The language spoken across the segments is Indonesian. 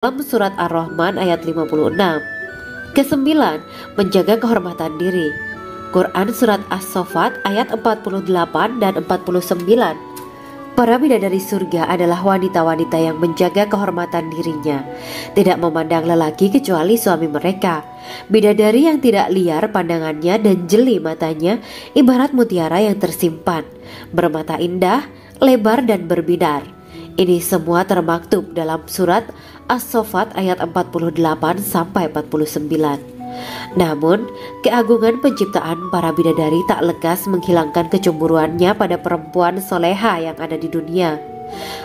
dalam surat Ar-Rahman ayat 56. Kesembilan, menjaga kehormatan diri. Quran surat As-Saffat ayat 48 dan 49. Para bidadari surga adalah wanita-wanita yang menjaga kehormatan dirinya, tidak memandang lelaki kecuali suami mereka. Bidadari yang tidak liar pandangannya dan jeli matanya ibarat mutiara yang tersimpan, bermata indah, lebar dan berbinar. Ini semua termaktub dalam surat As-Saffat ayat 48 sampai 49. Namun, keagungan penciptaan para bidadari tak lekas menghilangkan kecemburuannya pada perempuan soleha yang ada di dunia.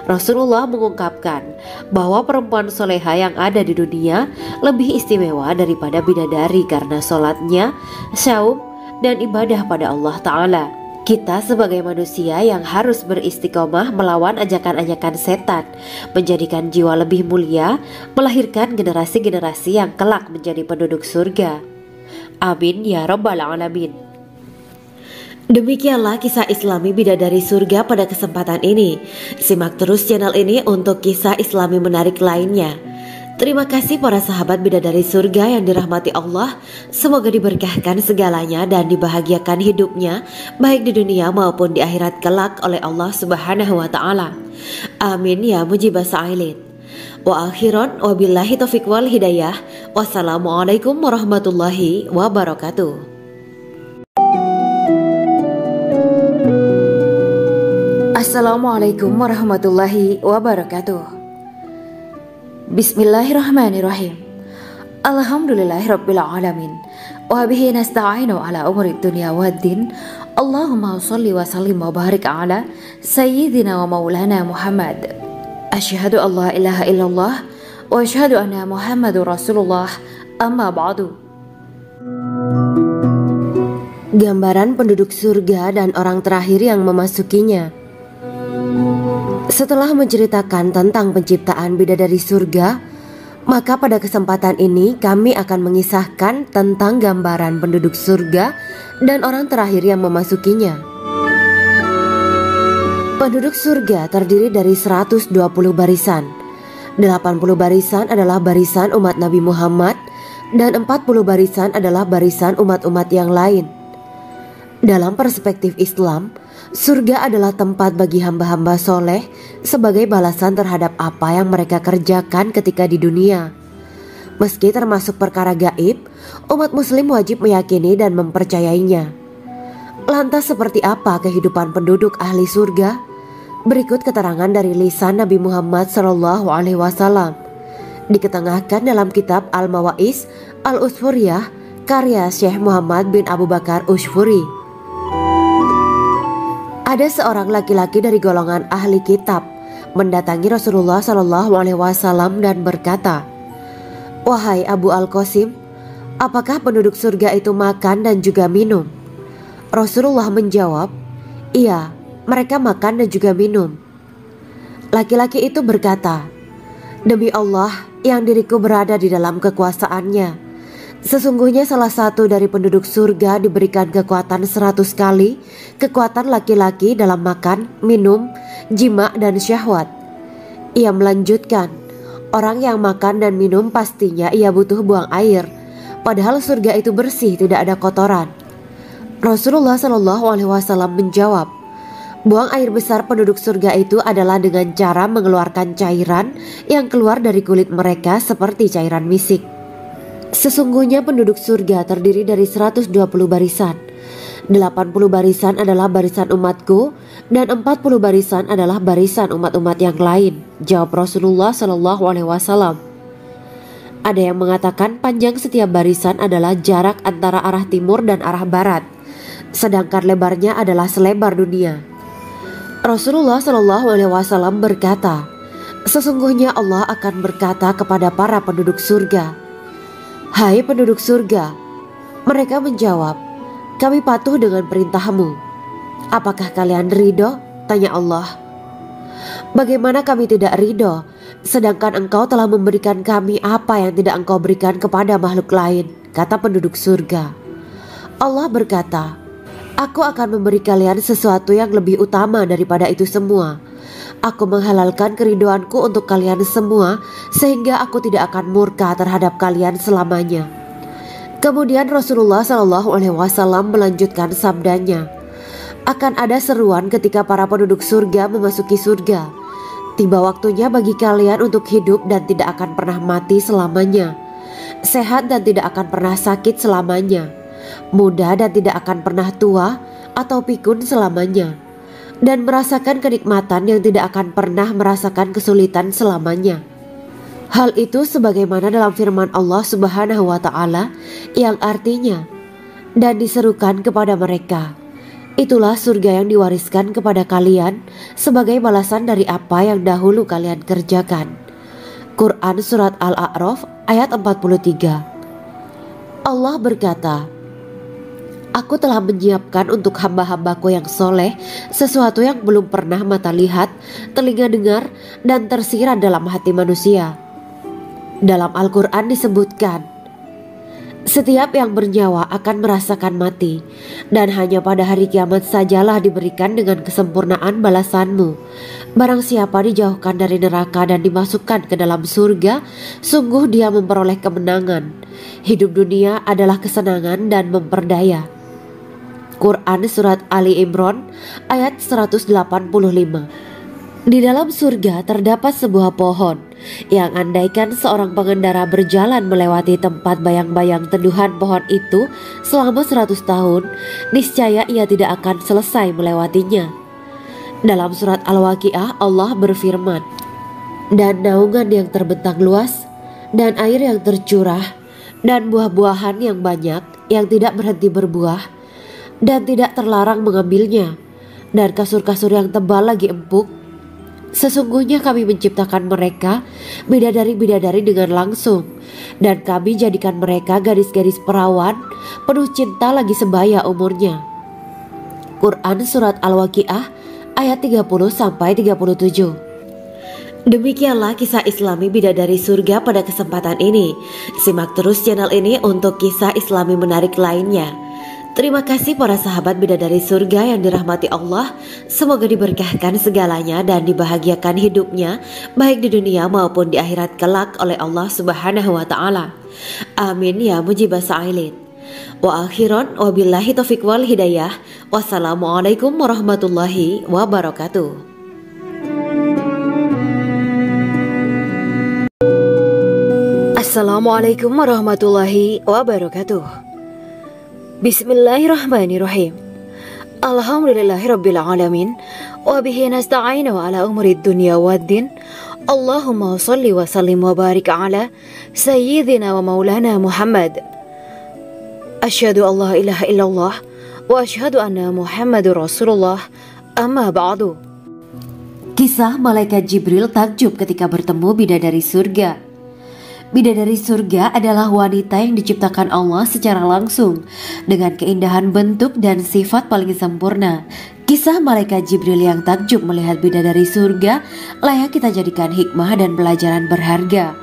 Rasulullah mengungkapkan bahwa perempuan soleha yang ada di dunia lebih istimewa daripada bidadari karena sholatnya, syaum, dan ibadah pada Allah Ta'ala. Kita sebagai manusia yang harus beristiqomah melawan ajakan-ajakan setan, menjadikan jiwa lebih mulia, melahirkan generasi-generasi yang kelak menjadi penduduk surga. Amin ya rabbal alamin. Demikianlah kisah Islami bidadari surga pada kesempatan ini. Simak terus channel ini untuk kisah Islami menarik lainnya. Terima kasih para sahabat bidadari surga yang dirahmati Allah. Semoga diberkahkan segalanya dan dibahagiakan hidupnya baik di dunia maupun di akhirat kelak oleh Allah Subhanahu wa taala. Amin ya mujibah sa'ilin. Wa akhiran wabillahi taufiq wal hidayah. Wassalamualaikum warahmatullahi wabarakatuh. Assalamualaikum warahmatullahi wabarakatuh. Bismillahirrahmanirrahim. Alhamdulillahirabbil alamin. Wa bihi nasta'inu ala umuri dunya waddin. Allahumma shalli wa sallim wa barik ala sayyidina wa maulana Muhammad. Asyhadu an la ilaha illallah wa asyhadu anna Muhammadur Rasulullah. Amma ba'du. Gambaran penduduk surga dan orang terakhir yang memasukinya. Setelah menceritakan tentang penciptaan bidadari surga, maka pada kesempatan ini kami akan mengisahkan tentang gambaran penduduk surga dan orang terakhir yang memasukinya. Penduduk surga terdiri dari 120 barisan. 80 barisan adalah barisan umat Nabi Muhammad dan 40 barisan adalah barisan umat-umat yang lain. Dalam perspektif Islam, surga adalah tempat bagi hamba-hamba soleh sebagai balasan terhadap apa yang mereka kerjakan ketika di dunia. Meski termasuk perkara gaib, umat muslim wajib meyakini dan mempercayainya. Lantas seperti apa kehidupan penduduk ahli surga? Berikut keterangan dari lisan Nabi Muhammad SAW, diketengahkan dalam kitab Al-Mawaiz Al-Usfuriyah karya Syekh Muhammad bin Abu Bakar Ushfuri. Ada seorang laki-laki dari golongan ahli kitab mendatangi Rasulullah SAW dan berkata, "Wahai Abu Al-Qasim, apakah penduduk surga itu makan dan juga minum?" Rasulullah menjawab, "Iya, mereka makan dan juga minum." Laki-laki itu berkata, "Demi Allah yang diriku berada di dalam kekuasaannya, sesungguhnya salah satu dari penduduk surga diberikan kekuatan 100 kali kekuatan laki-laki dalam makan, minum, jima, dan syahwat." Ia melanjutkan, "Orang yang makan dan minum pastinya ia butuh buang air, padahal surga itu bersih, tidak ada kotoran." Rasulullah SAW menjawab, "Buang air besar penduduk surga itu adalah dengan cara mengeluarkan cairan yang keluar dari kulit mereka seperti cairan misik." Sesungguhnya penduduk surga terdiri dari 120 barisan. 80 barisan adalah barisan umatku dan 40 barisan adalah barisan umat-umat yang lain, jawab Rasulullah SAW. Ada yang mengatakan panjang setiap barisan adalah jarak antara arah timur dan arah barat, sedangkan lebarnya adalah selebar dunia. Rasulullah SAW berkata, "Sesungguhnya Allah akan berkata kepada para penduduk surga, 'Hai penduduk surga,' mereka menjawab, 'Kami patuh dengan perintahmu.' 'Apakah kalian ridho?' tanya Allah. 'Bagaimana kami tidak ridho, sedangkan engkau telah memberikan kami apa yang tidak engkau berikan kepada makhluk lain,' kata penduduk surga. Allah berkata, 'Aku akan memberi kalian sesuatu yang lebih utama daripada itu semua. Aku menghalalkan keriduanku untuk kalian semua, sehingga aku tidak akan murka terhadap kalian selamanya." Kemudian Rasulullah SAW melanjutkan sabdanya, "Akan ada seruan ketika para penduduk surga memasuki surga. Tiba waktunya bagi kalian untuk hidup dan tidak akan pernah mati selamanya, sehat dan tidak akan pernah sakit selamanya, muda dan tidak akan pernah tua atau pikun selamanya, dan merasakan kenikmatan yang tidak akan pernah merasakan kesulitan selamanya." Hal itu sebagaimana dalam firman Allah Subhanahu wa Ta'ala yang artinya, "Dan diserukan kepada mereka, itulah surga yang diwariskan kepada kalian sebagai balasan dari apa yang dahulu kalian kerjakan." Quran Surat Al-A'raf ayat 43. Allah berkata, "Aku telah menyiapkan untuk hamba-hambaku yang soleh sesuatu yang belum pernah mata lihat, telinga dengar, dan tersirat dalam hati manusia." Dalam Al-Quran disebutkan, "Setiap yang bernyawa akan merasakan mati, dan hanya pada hari kiamat sajalah diberikan dengan kesempurnaan balasanmu. Barang siapa dijauhkan dari neraka dan dimasukkan ke dalam surga, sungguh dia memperoleh kemenangan. Hidup dunia adalah kesenangan dan memperdaya." Quran Surat Ali Imran ayat 185. Di dalam surga terdapat sebuah pohon yang andaikan seorang pengendara berjalan melewati tempat bayang-bayang teduhan pohon itu selama 100 tahun, niscaya ia tidak akan selesai melewatinya. Dalam surat Al-Waqiah Allah berfirman, "Dan naungan yang terbentang luas, dan air yang tercurah, dan buah-buahan yang banyak yang tidak berhenti berbuah, dan tidak terlarang mengambilnya, dan kasur-kasur yang tebal lagi empuk. Sesungguhnya kami menciptakan mereka bidadari-bidadari dengan langsung, dan kami jadikan mereka gadis-gadis perawan penuh cinta lagi sebaya umurnya." Quran Surat Al-Waqiah ayat 30-37. Demikianlah kisah Islami bidadari surga pada kesempatan ini. Simak terus channel ini untuk kisah Islami menarik lainnya. Terima kasih para sahabat bidadari surga yang dirahmati Allah. Semoga diberkahkan segalanya dan dibahagiakan hidupnya, baik di dunia maupun di akhirat kelak oleh Allah Subhanahu wa Ta'ala. Amin ya mujibah sa'ilin. Wa akhiran wabillahi taufiq wal hidayah. Wassalamualaikum warahmatullahi wabarakatuh. Assalamualaikum warahmatullahi wabarakatuh. Bismillahirrahmanirrahim. Alhamdulillahirabbil alamin wa bihi nasta'inu ala umuri dunya waddin. Allahumma shalli wa sallim wa barik ala sayyidina wa maulana Muhammad. Asyhadu an la ilaha illallah wa asyhadu anna Muhammadur Rasulullah. Amma ba'du. Kisah malaikat Jibril takjub ketika bertemu bidadari surga. Bidadari surga adalah wanita yang diciptakan Allah secara langsung dengan keindahan bentuk dan sifat paling sempurna. Kisah malaikat Jibril yang takjub melihat bidadari surga layak kita jadikan hikmah dan pelajaran berharga.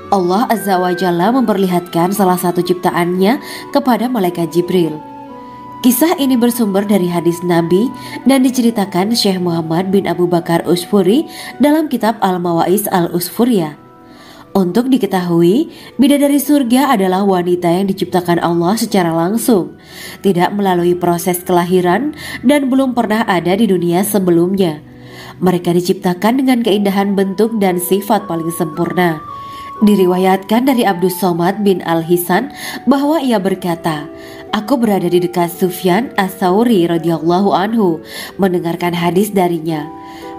Allah Azza wa Jalla memperlihatkan salah satu ciptaannya kepada malaikat Jibril. Kisah ini bersumber dari hadis Nabi dan diceritakan Syekh Muhammad bin Abu Bakar Usfuri dalam kitab Al-Mawaiz Al-Usfuriyah. Untuk diketahui, bidadari surga adalah wanita yang diciptakan Allah secara langsung, tidak melalui proses kelahiran dan belum pernah ada di dunia sebelumnya. Mereka diciptakan dengan keindahan bentuk dan sifat paling sempurna. Diriwayatkan dari Abdus Somad bin Al-Hisan bahwa ia berkata, "Aku berada di dekat Sufyan As-Sauri radhiyallahu anhu mendengarkan hadis darinya.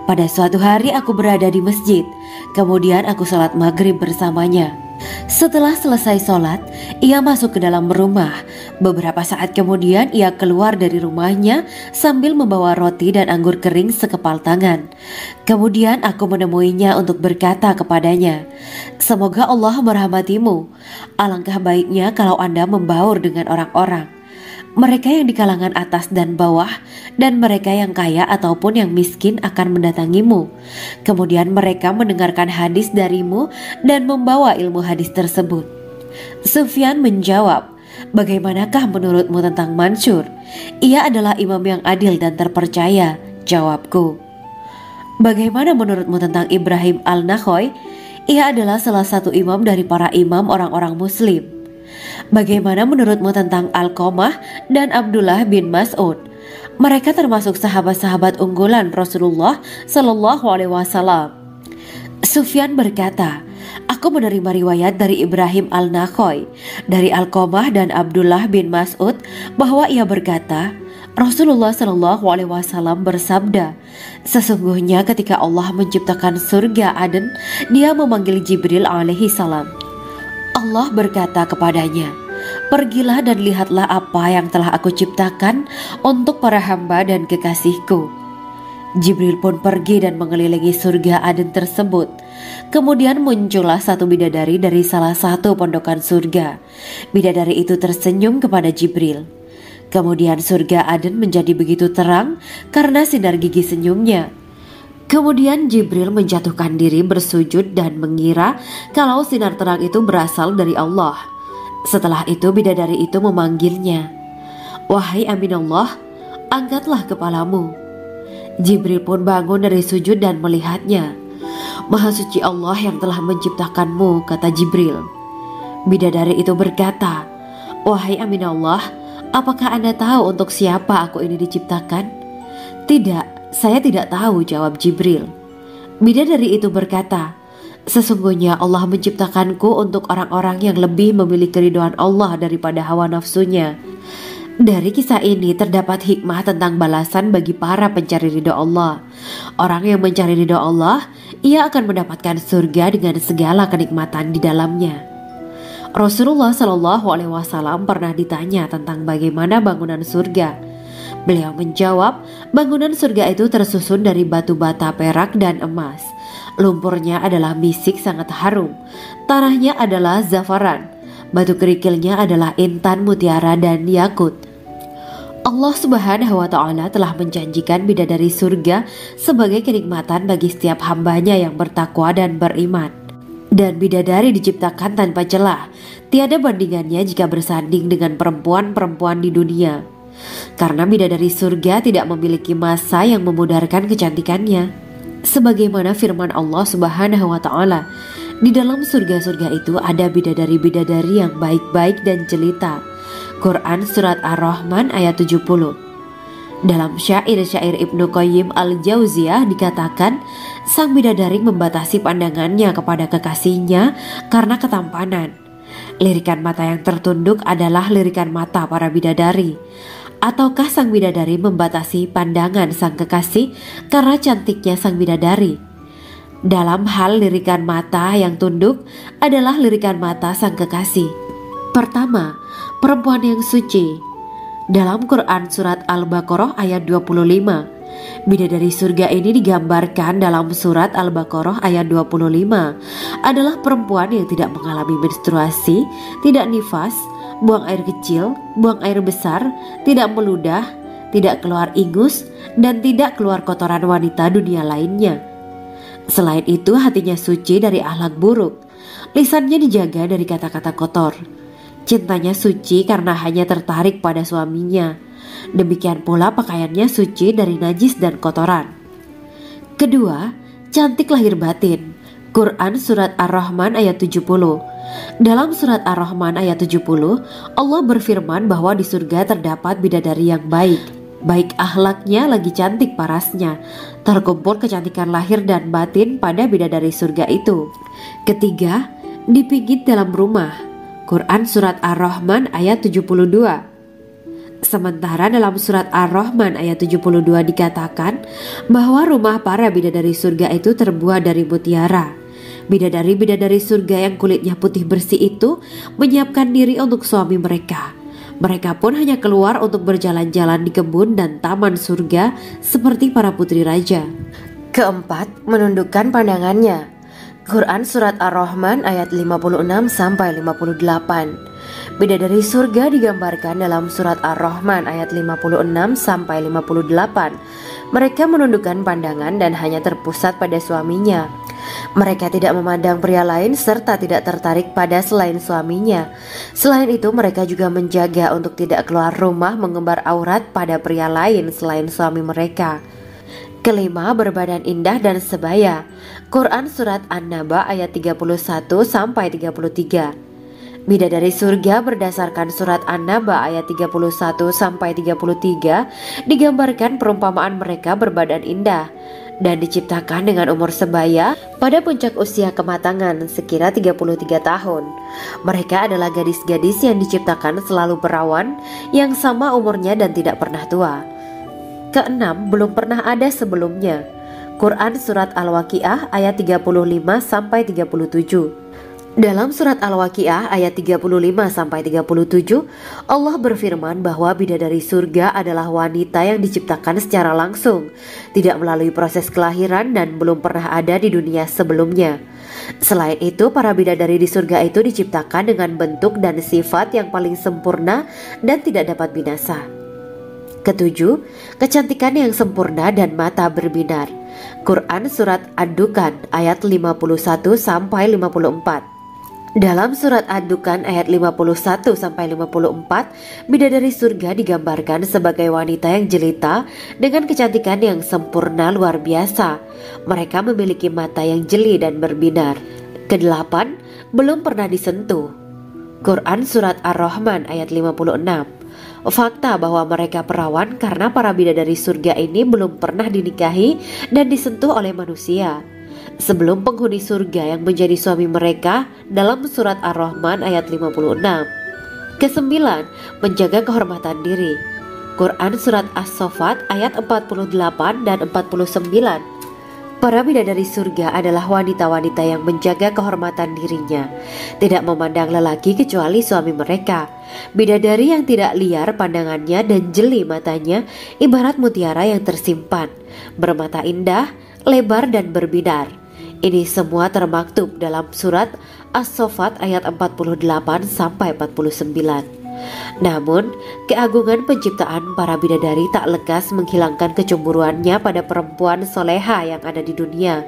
Pada suatu hari aku berada di masjid, kemudian aku sholat maghrib bersamanya. Setelah selesai sholat, ia masuk ke dalam rumah. Beberapa saat kemudian ia keluar dari rumahnya sambil membawa roti dan anggur kering sekepal tangan. Kemudian aku menemuinya untuk berkata kepadanya, 'Semoga Allah merahmatimu. Alangkah baiknya kalau Anda membaur dengan orang-orang. Mereka yang di kalangan atas dan bawah, dan mereka yang kaya ataupun yang miskin akan mendatangimu. Kemudian mereka mendengarkan hadis darimu dan membawa ilmu hadis tersebut.' Sufyan menjawab, 'Bagaimanakah menurutmu tentang Mansur?' 'Ia adalah imam yang adil dan terpercaya,' jawabku. Bagaimana menurutmu tentang Ibrahim al-Nakhoy? Ia adalah salah satu imam dari para imam orang-orang muslim. Bagaimana menurutmu tentang Alqamah dan Abdullah bin Mas'ud? Mereka termasuk sahabat-sahabat unggulan Rasulullah Shallallahu Alaihi Wasallam. Sufyan berkata, aku menerima riwayat dari Ibrahim al-Nakhoy, dari Alqamah dan Abdullah bin Mas'ud bahwa ia berkata, Rasulullah Shallallahu Alaihi Wasallam bersabda, sesungguhnya ketika Allah menciptakan surga Aden, Dia memanggil Jibril alaihi salam. Allah berkata kepadanya, pergilah dan lihatlah apa yang telah aku ciptakan untuk para hamba dan kekasihku. Jibril pun pergi dan mengelilingi surga Aden tersebut. Kemudian muncullah satu bidadari dari salah satu pondokan surga. Bidadari itu tersenyum kepada Jibril. Kemudian surga Aden menjadi begitu terang karena sinar gigi senyumnya. Kemudian Jibril menjatuhkan diri bersujud dan mengira kalau sinar terang itu berasal dari Allah. Setelah itu bidadari itu memanggilnya, wahai Aminullah, angkatlah kepalamu. Jibril pun bangun dari sujud dan melihatnya. Maha suci Allah yang telah menciptakanmu, kata Jibril. Bidadari itu berkata, wahai Aminullah, apakah Anda tahu untuk siapa aku ini diciptakan? Tidak, saya tidak tahu, jawab Jibril. Bidadari itu berkata, sesungguhnya Allah menciptakanku untuk orang-orang yang lebih memilih keridhaan Allah daripada hawa nafsunya. Dari kisah ini terdapat hikmah tentang balasan bagi para pencari ridho Allah. Orang yang mencari ridho Allah, ia akan mendapatkan surga dengan segala kenikmatan di dalamnya. Rasulullah Shallallahu Alaihi Wasallam pernah ditanya tentang bagaimana bangunan surga. Beliau menjawab, bangunan surga itu tersusun dari batu bata, perak, dan emas. Lumpurnya adalah misik sangat harum, tanahnya adalah zafaran, batu kerikilnya adalah intan, mutiara, dan yakut. Allah Subhanahu wa Ta'ala telah menjanjikan bidadari surga sebagai kenikmatan bagi setiap hambanya yang bertakwa dan beriman. Dan bidadari diciptakan tanpa celah, tiada bandingannya jika bersanding dengan perempuan-perempuan di dunia. Karena bidadari surga tidak memiliki masa yang memudarkan kecantikannya. Sebagaimana firman Allah Subhanahu wa Ta'ala, di dalam surga-surga itu ada bidadari-bidadari yang baik-baik dan jelita. Quran Surat Ar-Rahman ayat 70. Dalam syair-syair Ibnu Qayyim al-Jauziyah dikatakan, sang bidadari membatasi pandangannya kepada kekasihnya karena ketampanan. Lirikan mata yang tertunduk adalah lirikan mata para bidadari. Ataukah sang bidadari membatasi pandangan sang kekasih karena cantiknya sang bidadari? Dalam hal lirikan mata yang tunduk adalah lirikan mata sang kekasih. Pertama, perempuan yang suci. Dalam Quran Surat Al-Baqarah ayat 25, bidadari surga ini digambarkan dalam Surat Al-Baqarah ayat 25 adalah perempuan yang tidak mengalami menstruasi, tidak nifas, buang air kecil, buang air besar, tidak meludah, tidak keluar ingus, dan tidak keluar kotoran wanita dunia lainnya. Selain itu, hatinya suci dari akhlak buruk, lisannya dijaga dari kata-kata kotor. Cintanya suci karena hanya tertarik pada suaminya. Demikian pula pakaiannya suci dari najis dan kotoran. Kedua, cantik lahir batin. Quran Surat Ar-Rahman ayat 70. Dalam Surat Ar-Rahman ayat 70, Allah berfirman bahwa di surga terdapat bidadari yang baik. Baik akhlaknya lagi cantik parasnya. Terkumpul kecantikan lahir dan batin pada bidadari surga itu. Ketiga, dipijit dalam rumah. Quran Surat Ar-Rahman ayat 72. Sementara dalam Surat Ar-Rahman ayat 72 dikatakan bahwa rumah para bidadari surga itu terbuat dari mutiara. Bidadari-bidadari surga yang kulitnya putih bersih itu menyiapkan diri untuk suami mereka. Mereka pun hanya keluar untuk berjalan-jalan di kebun dan taman surga seperti para putri raja. Keempat, menundukkan pandangannya. Quran Surat Ar-Rahman ayat 56-58. Bidadari surga digambarkan dalam Surat Ar-Rahman ayat 56-58. Mereka menundukkan pandangan dan hanya terpusat pada suaminya. Mereka tidak memandang pria lain serta tidak tertarik pada selain suaminya. Selain itu, mereka juga menjaga untuk tidak keluar rumah mengembar aurat pada pria lain selain suami mereka. Kelima, berbadan indah dan sebaya. Quran Surat An-Naba ayat 31-33. Bidadari surga berdasarkan Surat An-Naba ayat 31-33 digambarkan perumpamaan mereka berbadan indah dan diciptakan dengan umur sebaya pada puncak usia kematangan sekira 33 tahun. Mereka adalah gadis-gadis yang diciptakan selalu perawan, yang sama umurnya dan tidak pernah tua. Keenam, belum pernah ada sebelumnya. Quran Surat Al-Waqiah ayat 35-37. Dalam Surat Al-Waqiah ayat 35-37, Allah berfirman bahwa bidadari surga adalah wanita yang diciptakan secara langsung, tidak melalui proses kelahiran dan belum pernah ada di dunia sebelumnya. Selain itu, para bidadari di surga itu diciptakan dengan bentuk dan sifat yang paling sempurna dan tidak dapat binasa. Ketujuh, kecantikan yang sempurna dan mata berbinar. Quran Surat Ad-Dukhan ayat 51-54. Dalam Surat Ad-Dukhan ayat 51-54, bidadari surga digambarkan sebagai wanita yang jelita dengan kecantikan yang sempurna luar biasa. Mereka memiliki mata yang jeli dan berbinar. Kedelapan, belum pernah disentuh. Quran Surat Ar-Rahman ayat 56. Fakta bahwa mereka perawan karena para bidadari surga ini belum pernah dinikahi dan disentuh oleh manusia sebelum penghuni surga yang menjadi suami mereka dalam Surat Ar-Rahman ayat 56. Kesembilan, menjaga kehormatan diri. Quran Surat As-Saffat ayat 48 dan 49. Para bidadari surga adalah wanita-wanita yang menjaga kehormatan dirinya, tidak memandang lelaki kecuali suami mereka. Bidadari yang tidak liar pandangannya dan jeli matanya ibarat mutiara yang tersimpan, bermata indah, lebar dan berbinar. Ini semua termaktub dalam Surat As-Saffat ayat 48-49. Namun, keagungan penciptaan para bidadari tak lekas menghilangkan kecemburuannya pada perempuan soleha yang ada di dunia.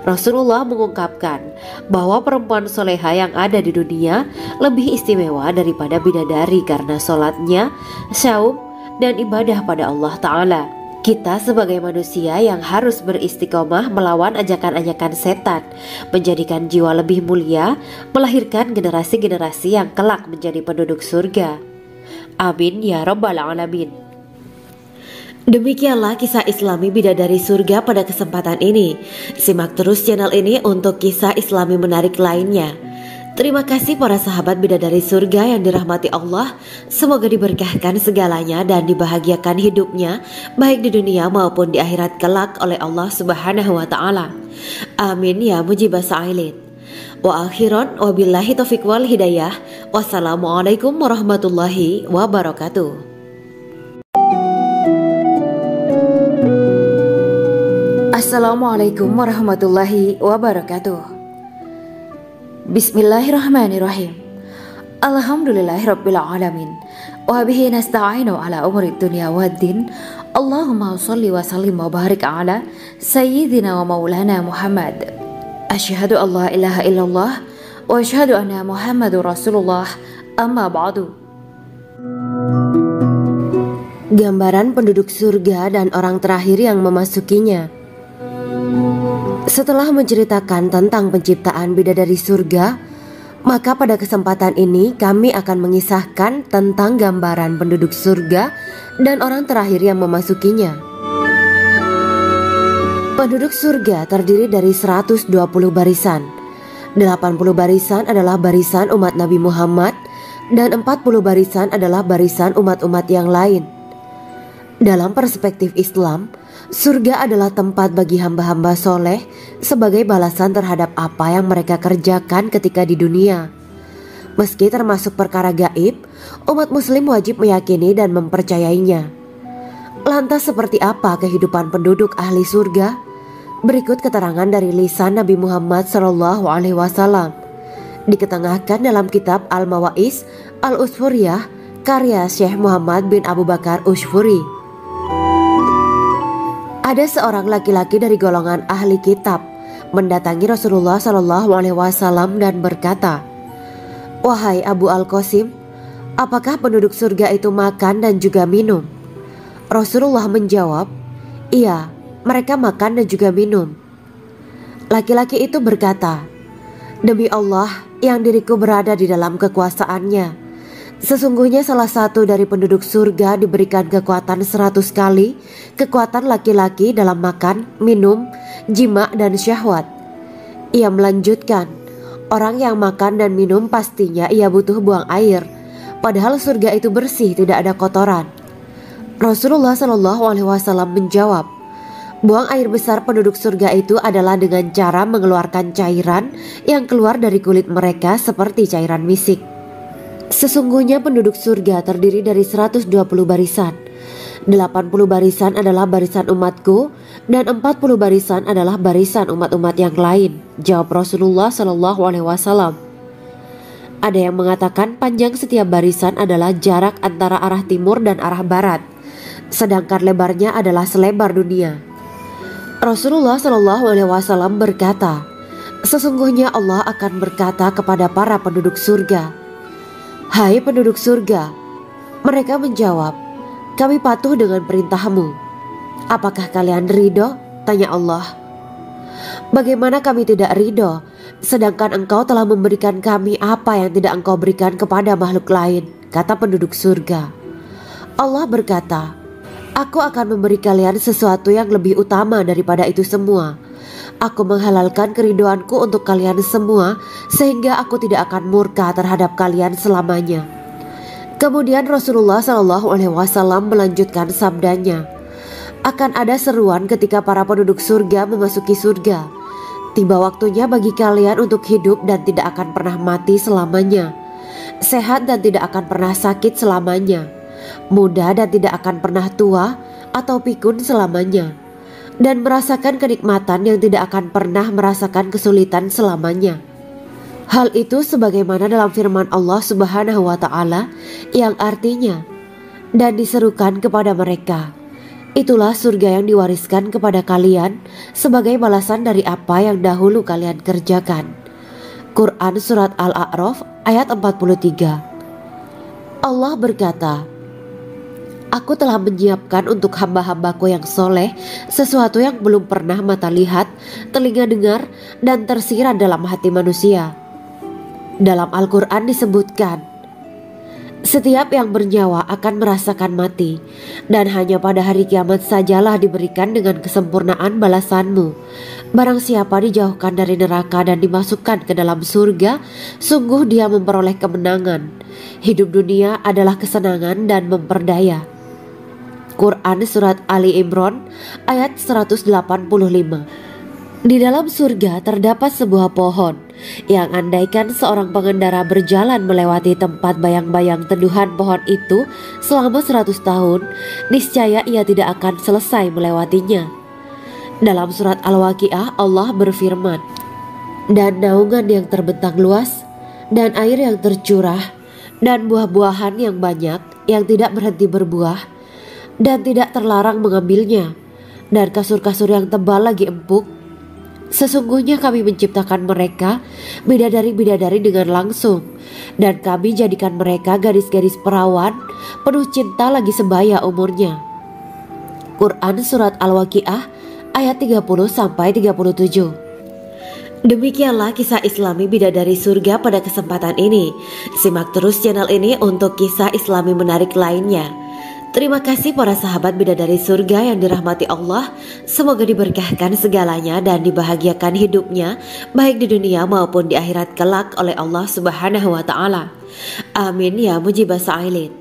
Rasulullah mengungkapkan bahwa perempuan soleha yang ada di dunia lebih istimewa daripada bidadari karena sholatnya, syaum, dan ibadah pada Allah Ta'ala. Kita sebagai manusia yang harus beristiqomah melawan ajakan-ajakan setan, menjadikan jiwa lebih mulia, melahirkan generasi-generasi yang kelak menjadi penduduk surga. Amin ya Rabbal Alamin. Demikianlah kisah Islami bidadari surga pada kesempatan ini. Simak terus channel ini untuk kisah Islami menarik lainnya. Terima kasih para sahabat bidadari surga yang dirahmati Allah. Semoga diberkahkan segalanya dan dibahagiakan hidupnya baik di dunia maupun di akhirat kelak oleh Allah Subhanahu wa Ta'ala. Amin ya mujibah sa'ilin. Wa akhiran wabillahi taufiq wal hidayah. Wassalamualaikum warahmatullahi wabarakatuh. Assalamualaikum warahmatullahi wabarakatuh. Bismillahirrahmanirrahim. Alhamdulillahirabbil alamin. Wa bihi nasta'inu ala umuri dunya waddin. Allahumma shalli wa sallim wa barik ala sayyidina wa maulana Muhammad. Asyhadu an la ilaha illallah wa asyhadu anna Muhammadur Rasulullah. Amma ba'du. Gambaran penduduk surga dan orang terakhir yang memasukinya. Setelah menceritakan tentang penciptaan bidadari surga, maka pada kesempatan ini kami akan mengisahkan tentang gambaran penduduk surga dan orang terakhir yang memasukinya. Penduduk surga terdiri dari 120 barisan. 80 barisan adalah barisan umat Nabi Muhammad dan 40 barisan adalah barisan umat-umat yang lain. Dalam perspektif Islam, surga adalah tempat bagi hamba-hamba soleh sebagai balasan terhadap apa yang mereka kerjakan ketika di dunia. Meski termasuk perkara gaib, umat muslim wajib meyakini dan mempercayainya. Lantas seperti apa kehidupan penduduk ahli surga? Berikut keterangan dari lisan Nabi Muhammad SAW, diketengahkan dalam kitab Al-Mawaiz Al-Usfuriyah karya Syekh Muhammad bin Abu Bakar Ushfuri. Ada seorang laki-laki dari golongan ahli kitab mendatangi Rasulullah SAW dan berkata, "Wahai Abu Al-Qasim, apakah penduduk surga itu makan dan juga minum?" Rasulullah menjawab, "Iya, mereka makan dan juga minum. Laki-laki itu berkata, "Demi Allah yang diriku berada di dalam kekuasaannya, sesungguhnya salah satu dari penduduk surga diberikan kekuatan 100 kali kekuatan laki-laki dalam makan, minum, jima dan syahwat." Ia melanjutkan, "Orang yang makan dan minum pastinya ia butuh buang air, padahal surga itu bersih, tidak ada kotoran." Rasulullah SAW menjawab, "Buang air besar penduduk surga itu adalah dengan cara mengeluarkan cairan yang keluar dari kulit mereka seperti cairan misik. Sesungguhnya penduduk surga terdiri dari 120 barisan. 80 barisan adalah barisan umatku dan 40 barisan adalah barisan umat-umat yang lain," jawab Rasulullah SAW. Ada yang mengatakan panjang setiap barisan adalah jarak antara arah timur dan arah barat, sedangkan lebarnya adalah selebar dunia. Rasulullah SAW berkata, "Sesungguhnya Allah akan berkata kepada para penduduk surga, 'Hai penduduk surga,' mereka menjawab, 'Kami patuh dengan perintahmu.' 'Apakah kalian ridho?' tanya Allah. 'Bagaimana kami tidak ridho, sedangkan engkau telah memberikan kami apa yang tidak engkau berikan kepada makhluk lain,' kata penduduk surga. Allah berkata, 'Aku akan memberi kalian sesuatu yang lebih utama daripada itu semua. Aku menghalalkan keridoanku untuk kalian semua sehingga aku tidak akan murka terhadap kalian selamanya.'" Kemudian Rasulullah SAW melanjutkan sabdanya, "Akan ada seruan ketika para penduduk surga memasuki surga. Tiba waktunya bagi kalian untuk hidup dan tidak akan pernah mati selamanya, sehat dan tidak akan pernah sakit selamanya, muda dan tidak akan pernah tua atau pikun selamanya, dan merasakan kenikmatan yang tidak akan pernah merasakan kesulitan selamanya." Hal itu sebagaimana dalam firman Allah Subhanahu wa Ta'ala yang artinya, "Dan diserukan kepada mereka, itulah surga yang diwariskan kepada kalian sebagai balasan dari apa yang dahulu kalian kerjakan." Quran Surat Al-A'raf ayat 43. Allah berkata, "Aku telah menyiapkan untuk hamba-hambaku yang soleh sesuatu yang belum pernah mata lihat, telinga dengar, dan tersirat dalam hati manusia." Dalam Al-Quran disebutkan, "Setiap yang bernyawa akan merasakan mati, dan hanya pada hari kiamat sajalah diberikan dengan kesempurnaan balasanmu. Barang siapa dijauhkan dari neraka dan dimasukkan ke dalam surga, sungguh dia memperoleh kemenangan. Hidup dunia adalah kesenangan dan memperdaya." Quran Surat Ali Imran ayat 185. Di dalam surga terdapat sebuah pohon yang andaikan seorang pengendara berjalan melewati tempat bayang-bayang teduhan pohon itu selama 100 tahun, niscaya ia tidak akan selesai melewatinya. Dalam surat Al-Waqiah Allah berfirman, "Dan naungan yang terbentang luas, dan air yang tercurah, dan buah-buahan yang banyak yang tidak berhenti berbuah, dan tidak terlarang mengambilnya, dan kasur-kasur yang tebal lagi empuk. Sesungguhnya kami menciptakan mereka bidadari-bidadari dengan langsung, dan kami jadikan mereka gadis-gadis perawan penuh cinta lagi sebaya umurnya." Quran Surat Al-Waqiah ayat 30-37. Demikianlah kisah Islami bidadari surga pada kesempatan ini. Simak terus channel ini untuk kisah Islami menarik lainnya. Terima kasih para sahabat bidadari surga yang dirahmati Allah. Semoga diberkahkan segalanya dan dibahagiakan hidupnya baik di dunia maupun di akhirat kelak oleh Allah Subhanahu wa Ta'ala. Amin ya mujibah sa'ilin.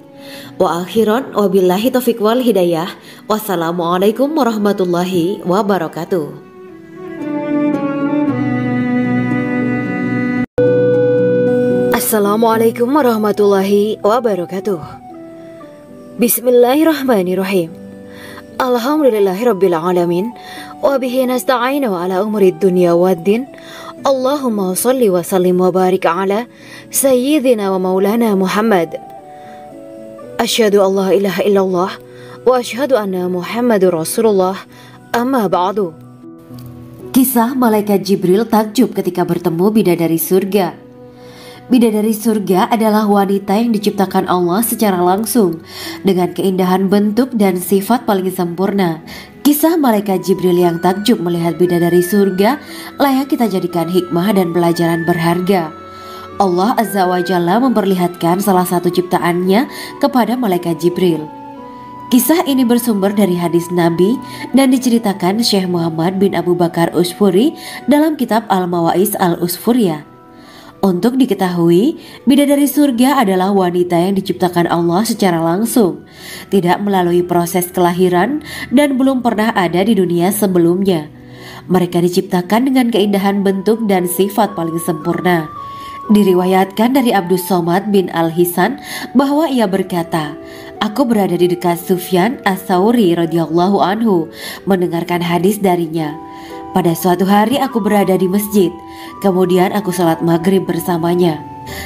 Wa akhiran wabillahi taufiq wal hidayah. Wassalamualaikum warahmatullahi wabarakatuh. Assalamualaikum warahmatullahi wabarakatuh. Bismillahirrahmanirrahim. Alhamdulillahirabbil alamin wa bihi nasta'inu ala umuri dunya waddin. Allahumma shalli wa sallim wa barik ala sayyidina wa maulana Muhammad. Asyhadu an la ilaha illallah wa asyhadu anna Muhammadur Rasulullah. Amma ba'du. Kisah malaikat Jibril takjub ketika bertemu bidadari surga. Bidadari surga adalah wanita yang diciptakan Allah secara langsung dengan keindahan bentuk dan sifat paling sempurna. Kisah malaikat Jibril yang takjub melihat bidadari surga layak kita jadikan hikmah dan pelajaran berharga. Allah Azza wa Jalla memperlihatkan salah satu ciptaannya kepada malaikat Jibril. Kisah ini bersumber dari hadis Nabi dan diceritakan Syekh Muhammad bin Abu Bakar Usfuri dalam kitab Al-Mawaiz Al-Usfuriyah. Untuk diketahui, bidadari surga adalah wanita yang diciptakan Allah secara langsung, tidak melalui proses kelahiran dan belum pernah ada di dunia sebelumnya. Mereka diciptakan dengan keindahan bentuk dan sifat paling sempurna. Diriwayatkan dari Abdus Somad bin Al-Hisan bahwa ia berkata, "Aku berada di dekat Sufyan As-Sauri radhiyallahu anhu mendengarkan hadis darinya. Pada suatu hari aku berada di masjid, kemudian aku sholat maghrib bersamanya.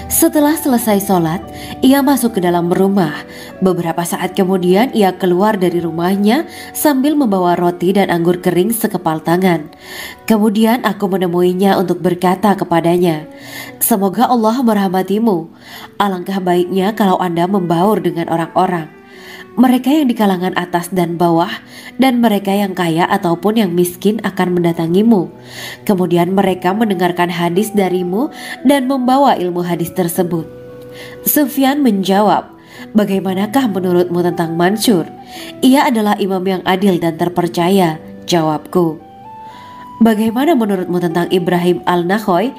Setelah selesai sholat, ia masuk ke dalam rumah. Beberapa saat kemudian ia keluar dari rumahnya sambil membawa roti dan anggur kering sekepal tangan. Kemudian aku menemuinya untuk berkata kepadanya, 'Semoga Allah merahmatimu. Alangkah baiknya kalau Anda membaur dengan orang-orang. Mereka yang di kalangan atas dan bawah, dan mereka yang kaya ataupun yang miskin akan mendatangimu. Kemudian mereka mendengarkan hadis darimu dan membawa ilmu hadis tersebut.' Sufyan menjawab, 'Bagaimanakah menurutmu tentang Mansur? Ia adalah imam yang adil dan terpercaya.' Jawabku. 'Bagaimana menurutmu tentang Ibrahim Al-Nakhoy?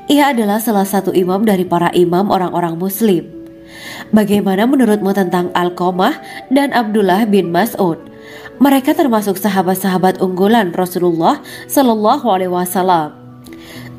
Ia adalah salah satu imam dari para imam orang-orang muslim.' 'Bagaimana menurutmu tentang Alqamah dan Abdullah bin Mas'ud? Mereka termasuk sahabat-sahabat unggulan Rasulullah Shallallahu Alaihi Wasallam.'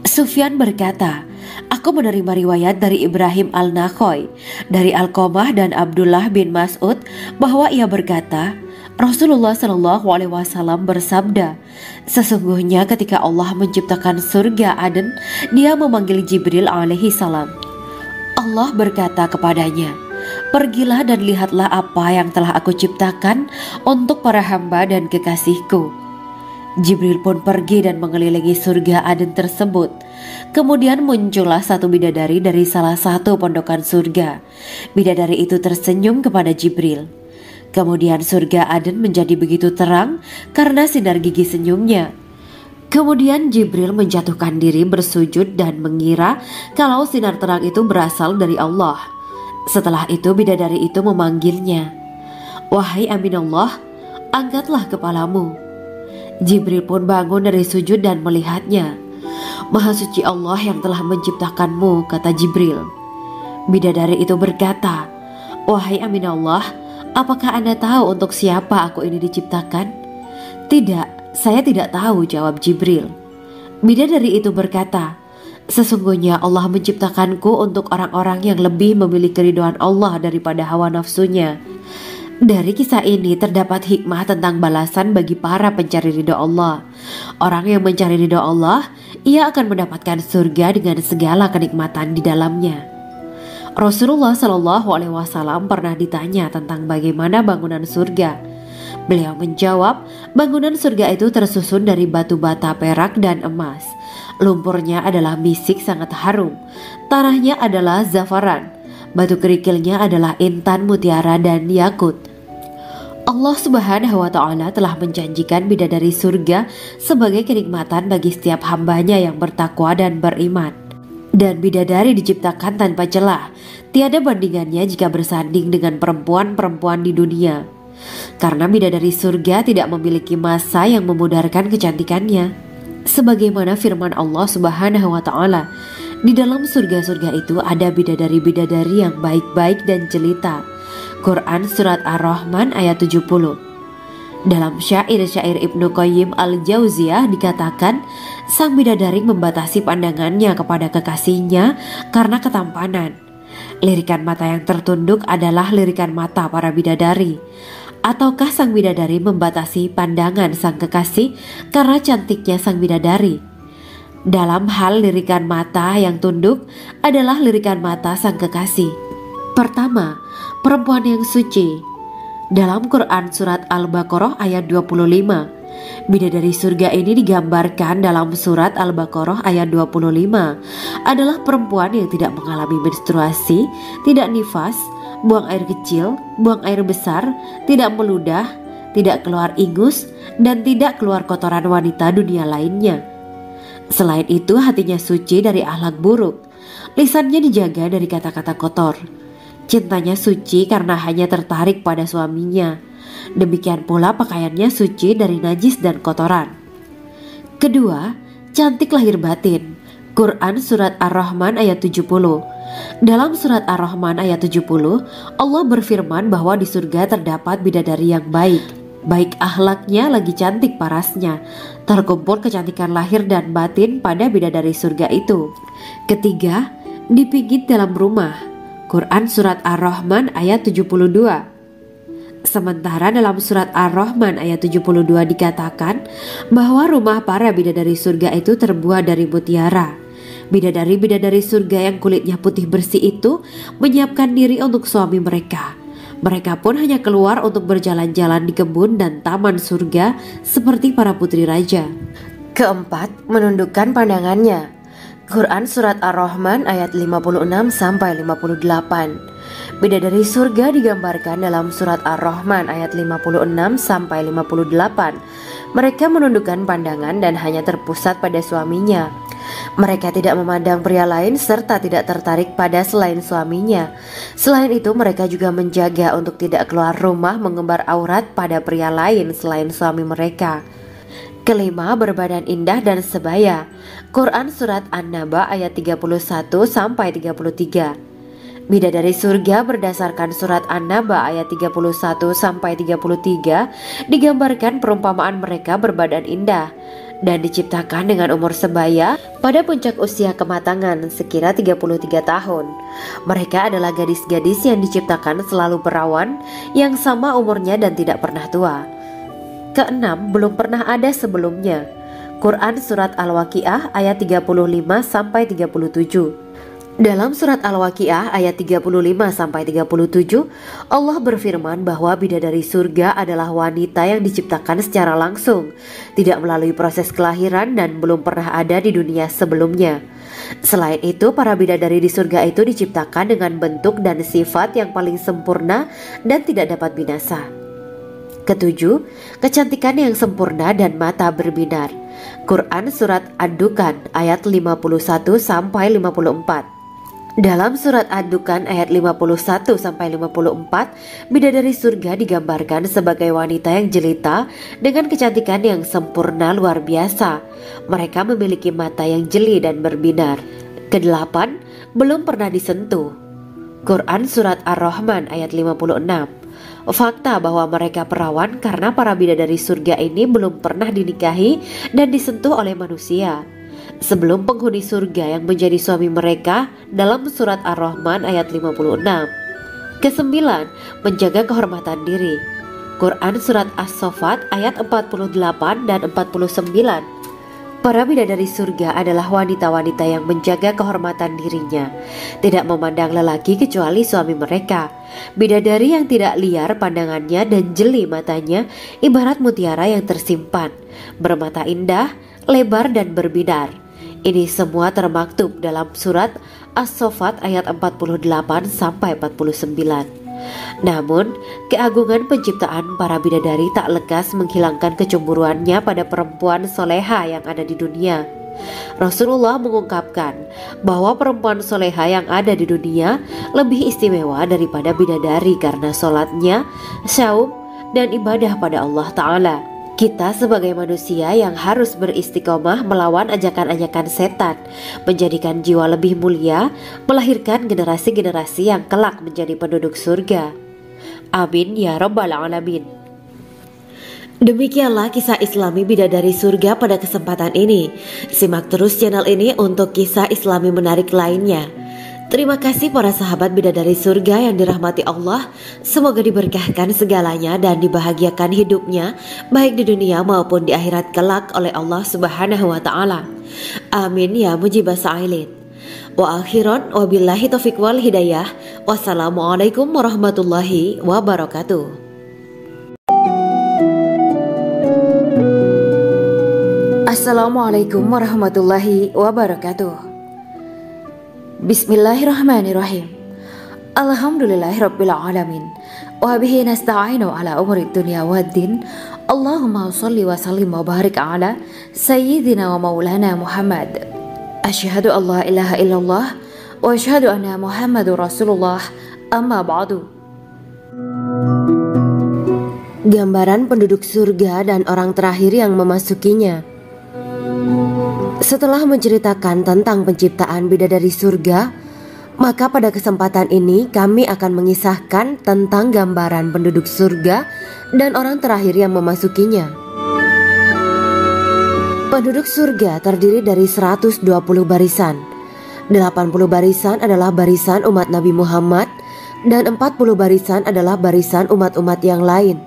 Sufyan berkata, 'Aku menerima riwayat dari Ibrahim Al-Nakhoy, dari Alqamah dan Abdullah bin Mas'ud bahwa ia berkata, Rasulullah Shallallahu Alaihi Wasallam bersabda, sesungguhnya ketika Allah menciptakan surga Aden, Dia memanggil Jibril alaihi salam. Allah berkata kepadanya, pergilah dan lihatlah apa yang telah aku ciptakan untuk para hamba dan kekasihku. Jibril pun pergi dan mengelilingi surga Aden tersebut. Kemudian muncullah satu bidadari dari salah satu pondokan surga. Bidadari itu tersenyum kepada Jibril. Kemudian surga Aden menjadi begitu terang karena sinar gigi senyumnya. Kemudian Jibril menjatuhkan diri bersujud dan mengira kalau sinar terang itu berasal dari Allah. Setelah itu bidadari itu memanggilnya, wahai Aminullah, angkatlah kepalamu. Jibril pun bangun dari sujud dan melihatnya. Maha suci Allah yang telah menciptakanmu, kata Jibril. Bidadari itu berkata, wahai Aminullah, apakah Anda tahu untuk siapa aku ini diciptakan? Tidak. Saya tidak tahu, jawab Jibril. Bidadari itu berkata, sesungguhnya Allah menciptakanku untuk orang-orang yang lebih memilih keridhaan Allah daripada hawa nafsunya. Dari kisah ini terdapat hikmah tentang balasan bagi para pencari ridho Allah. Orang yang mencari ridho Allah, ia akan mendapatkan surga dengan segala kenikmatan di dalamnya. Rasulullah Shallallahu Alaihi Wasallam pernah ditanya tentang bagaimana bangunan surga. Beliau menjawab, bangunan surga itu tersusun dari batu bata, perak, dan emas. Lumpurnya adalah misik sangat harum. Tanahnya adalah zafaran. Batu kerikilnya adalah intan, mutiara, dan yakut. Allah Subhanahu wa Ta'ala telah menjanjikan bidadari surga sebagai kenikmatan bagi setiap hambanya yang bertakwa dan beriman. Dan bidadari diciptakan tanpa celah. Tiada bandingannya jika bersanding dengan perempuan-perempuan di dunia. Karena bidadari surga tidak memiliki masa yang memudarkan kecantikannya. Sebagaimana firman Allah Subhanahu wa Ta'ala, di dalam surga-surga itu ada bidadari-bidadari yang baik-baik dan jelita. Quran Surat Ar-Rahman ayat 70. Dalam syair-syair Ibnu Qayyim Al-Jauziyah dikatakan, sang bidadari membatasi pandangannya kepada kekasihnya karena ketampanan. Lirikan mata yang tertunduk adalah lirikan mata para bidadari. Ataukah sang bidadari membatasi pandangan sang kekasih karena cantiknya sang bidadari? Dalam hal lirikan mata yang tunduk adalah lirikan mata sang kekasih. Pertama, perempuan yang suci. Dalam Quran Surat Al-Baqarah ayat 25, bidadari surga ini digambarkan dalam Surat Al-Baqarah ayat 25 adalah perempuan yang tidak mengalami menstruasi, tidak nifas, buang air kecil, buang air besar, tidak meludah, tidak keluar ingus, dan tidak keluar kotoran wanita dunia lainnya. Selain itu, hatinya suci dari akhlak buruk, lisannya dijaga dari kata-kata kotor. Cintanya suci karena hanya tertarik pada suaminya. Demikian pula pakaiannya suci dari najis dan kotoran. Kedua, cantik lahir batin. Quran Surat Ar-Rahman ayat 70. Dalam Surat Ar-Rahman ayat 70, Allah berfirman bahwa di surga terdapat bidadari yang baik. Baik akhlaknya lagi cantik parasnya. Terkumpul kecantikan lahir dan batin pada bidadari surga itu. Ketiga, dipijit dalam rumah. Quran Surat Ar-Rahman ayat 72. Sementara dalam Surat Ar-Rahman ayat 72 dikatakan bahwa rumah para bidadari surga itu terbuat dari mutiara. Bidadari-bidadari surga yang kulitnya putih bersih itu menyiapkan diri untuk suami mereka. Mereka pun hanya keluar untuk berjalan-jalan di kebun dan taman surga seperti para putri raja. Keempat, menundukkan pandangannya. Quran Surat Ar-Rahman ayat 56-58. Bidadari surga digambarkan dalam Surat Ar-Rahman ayat 56-58. Mereka menundukkan pandangan dan hanya terpusat pada suaminya. Mereka tidak memandang pria lain serta tidak tertarik pada selain suaminya. Selain itu, mereka juga menjaga untuk tidak keluar rumah mengembar aurat pada pria lain selain suami mereka. Kelima, berbadan indah dan sebaya. Quran Surat An-Naba ayat 31-33. Bidadari surga berdasarkan Surat An-Naba ayat 31-33 digambarkan perumpamaan mereka berbadan indah dan diciptakan dengan umur sebaya pada puncak usia kematangan sekira 33 tahun. Mereka adalah gadis-gadis yang diciptakan selalu perawan, yang sama umurnya dan tidak pernah tua. Keenam, belum pernah ada sebelumnya. Quran Surat Al-Waqiah ayat 35-37. Dalam Surat Al-Waqiah ayat 35-37, Allah berfirman bahwa bidadari surga adalah wanita yang diciptakan secara langsung, tidak melalui proses kelahiran dan belum pernah ada di dunia sebelumnya. Selain itu, para bidadari di surga itu diciptakan dengan bentuk dan sifat yang paling sempurna dan tidak dapat binasa. Ketujuh, kecantikan yang sempurna dan mata berbinar. Quran Surat Ad-Dukan ayat 51-54. Dalam Surat Ad-Dukan ayat 51-54, bidadari surga digambarkan sebagai wanita yang jelita dengan kecantikan yang sempurna luar biasa. Mereka memiliki mata yang jeli dan berbinar. Kedelapan, belum pernah disentuh. Quran Surat Ar-Rahman ayat 56. Fakta bahwa mereka perawan karena para bidadari surga ini belum pernah dinikahi dan disentuh oleh manusia sebelum penghuni surga yang menjadi suami mereka dalam Surat Ar-Rahman ayat 56. Kesembilan, menjaga kehormatan diri. Quran Surat As-Saffat ayat 48 dan 49. Para bidadari surga adalah wanita-wanita yang menjaga kehormatan dirinya, tidak memandang lelaki kecuali suami mereka. Bidadari yang tidak liar pandangannya dan jeli matanya ibarat mutiara yang tersimpan, bermata indah, lebar dan berbinar. Ini semua termaktub dalam Surat As-Saffat ayat 48-49. Namun, keagungan penciptaan para bidadari tak lekas menghilangkan kecemburuannya pada perempuan soleha yang ada di dunia. Rasulullah mengungkapkan bahwa perempuan soleha yang ada di dunia lebih istimewa daripada bidadari karena sholatnya, syaum, dan ibadah pada Allah Ta'ala. Kita sebagai manusia yang harus beristiqomah melawan ajakan-ajakan setan, menjadikan jiwa lebih mulia, melahirkan generasi-generasi yang kelak menjadi penduduk surga. Amin ya Rabbal Alamin. Demikianlah kisah Islami bidadari surga pada kesempatan ini. Simak terus channel ini untuk kisah Islami menarik lainnya. Terima kasih para sahabat bidadari surga yang dirahmati Allah. Semoga diberkahkan segalanya dan dibahagiakan hidupnya baik di dunia maupun di akhirat kelak oleh Allah Subhanahu wa Ta'ala. Amin ya mujibah sa'ilin. Wa akhiran wabillahi taufiq wal hidayah. Wassalamualaikum warahmatullahi wabarakatuh. Assalamualaikum warahmatullahi wabarakatuh. Bismillahirrahmanirrahim. Alhamdulillahirabbil alamin. Wa bihi nasta'inu ala umuri dunya waddin. Allahumma shalli wa sallim wa barik ala sayyidina wa maulana Muhammad. Asyhadu an la ilaha illallah wa asyhadu anna Muhammadur Rasulullah. Amma ba'du. Gambaran penduduk surga dan orang terakhir yang memasukinya. Setelah menceritakan tentang penciptaan bidadari surga, maka pada kesempatan ini kami akan mengisahkan tentang gambaran penduduk surga dan orang terakhir yang memasukinya. Penduduk surga terdiri dari 120 barisan. 80 barisan adalah barisan umat Nabi Muhammad dan 40 barisan adalah barisan umat-umat yang lain.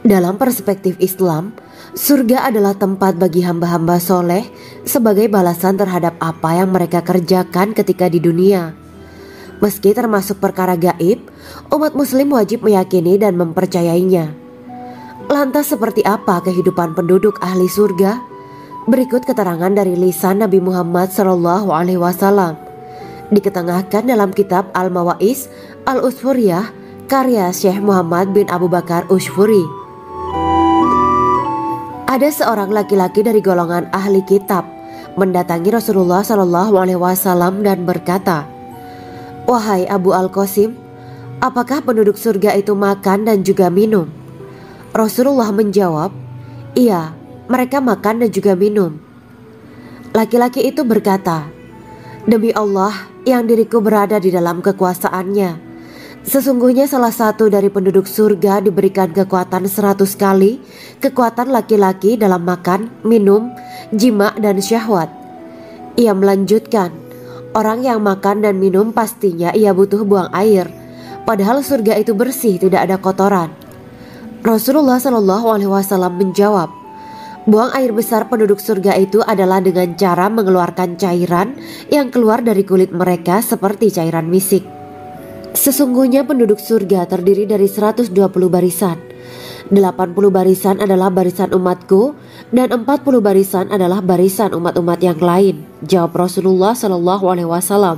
Dalam perspektif Islam, surga adalah tempat bagi hamba-hamba soleh sebagai balasan terhadap apa yang mereka kerjakan ketika di dunia. Meski termasuk perkara gaib, umat muslim wajib meyakini dan mempercayainya. Lantas seperti apa kehidupan penduduk ahli surga? Berikut keterangan dari lisan Nabi Muhammad SAW. Diketengahkan dalam kitab Al-Mawaiz Al-Usfuriyah karya Syekh Muhammad bin Abu Bakar Ushfuri. Ada seorang laki-laki dari golongan ahli kitab mendatangi Rasulullah SAW dan berkata, "Wahai Abu Al-Qasim, apakah penduduk surga itu makan dan juga minum?" Rasulullah menjawab, "Iya, mereka makan dan juga minum." Laki-laki itu berkata, "Demi Allah yang diriku berada di dalam kekuasaannya, sesungguhnya salah satu dari penduduk surga diberikan kekuatan 100 kali kekuatan laki-laki dalam makan, minum, jima, dan syahwat." Ia melanjutkan, "Orang yang makan dan minum pastinya ia butuh buang air, padahal surga itu bersih, tidak ada kotoran." Rasulullah SAW menjawab, "Buang air besar penduduk surga itu adalah dengan cara mengeluarkan cairan yang keluar dari kulit mereka seperti cairan misik." Sesungguhnya penduduk surga terdiri dari 120 barisan. 80 barisan adalah barisan umatku dan 40 barisan adalah barisan umat-umat yang lain, jawab Rasulullah SAW.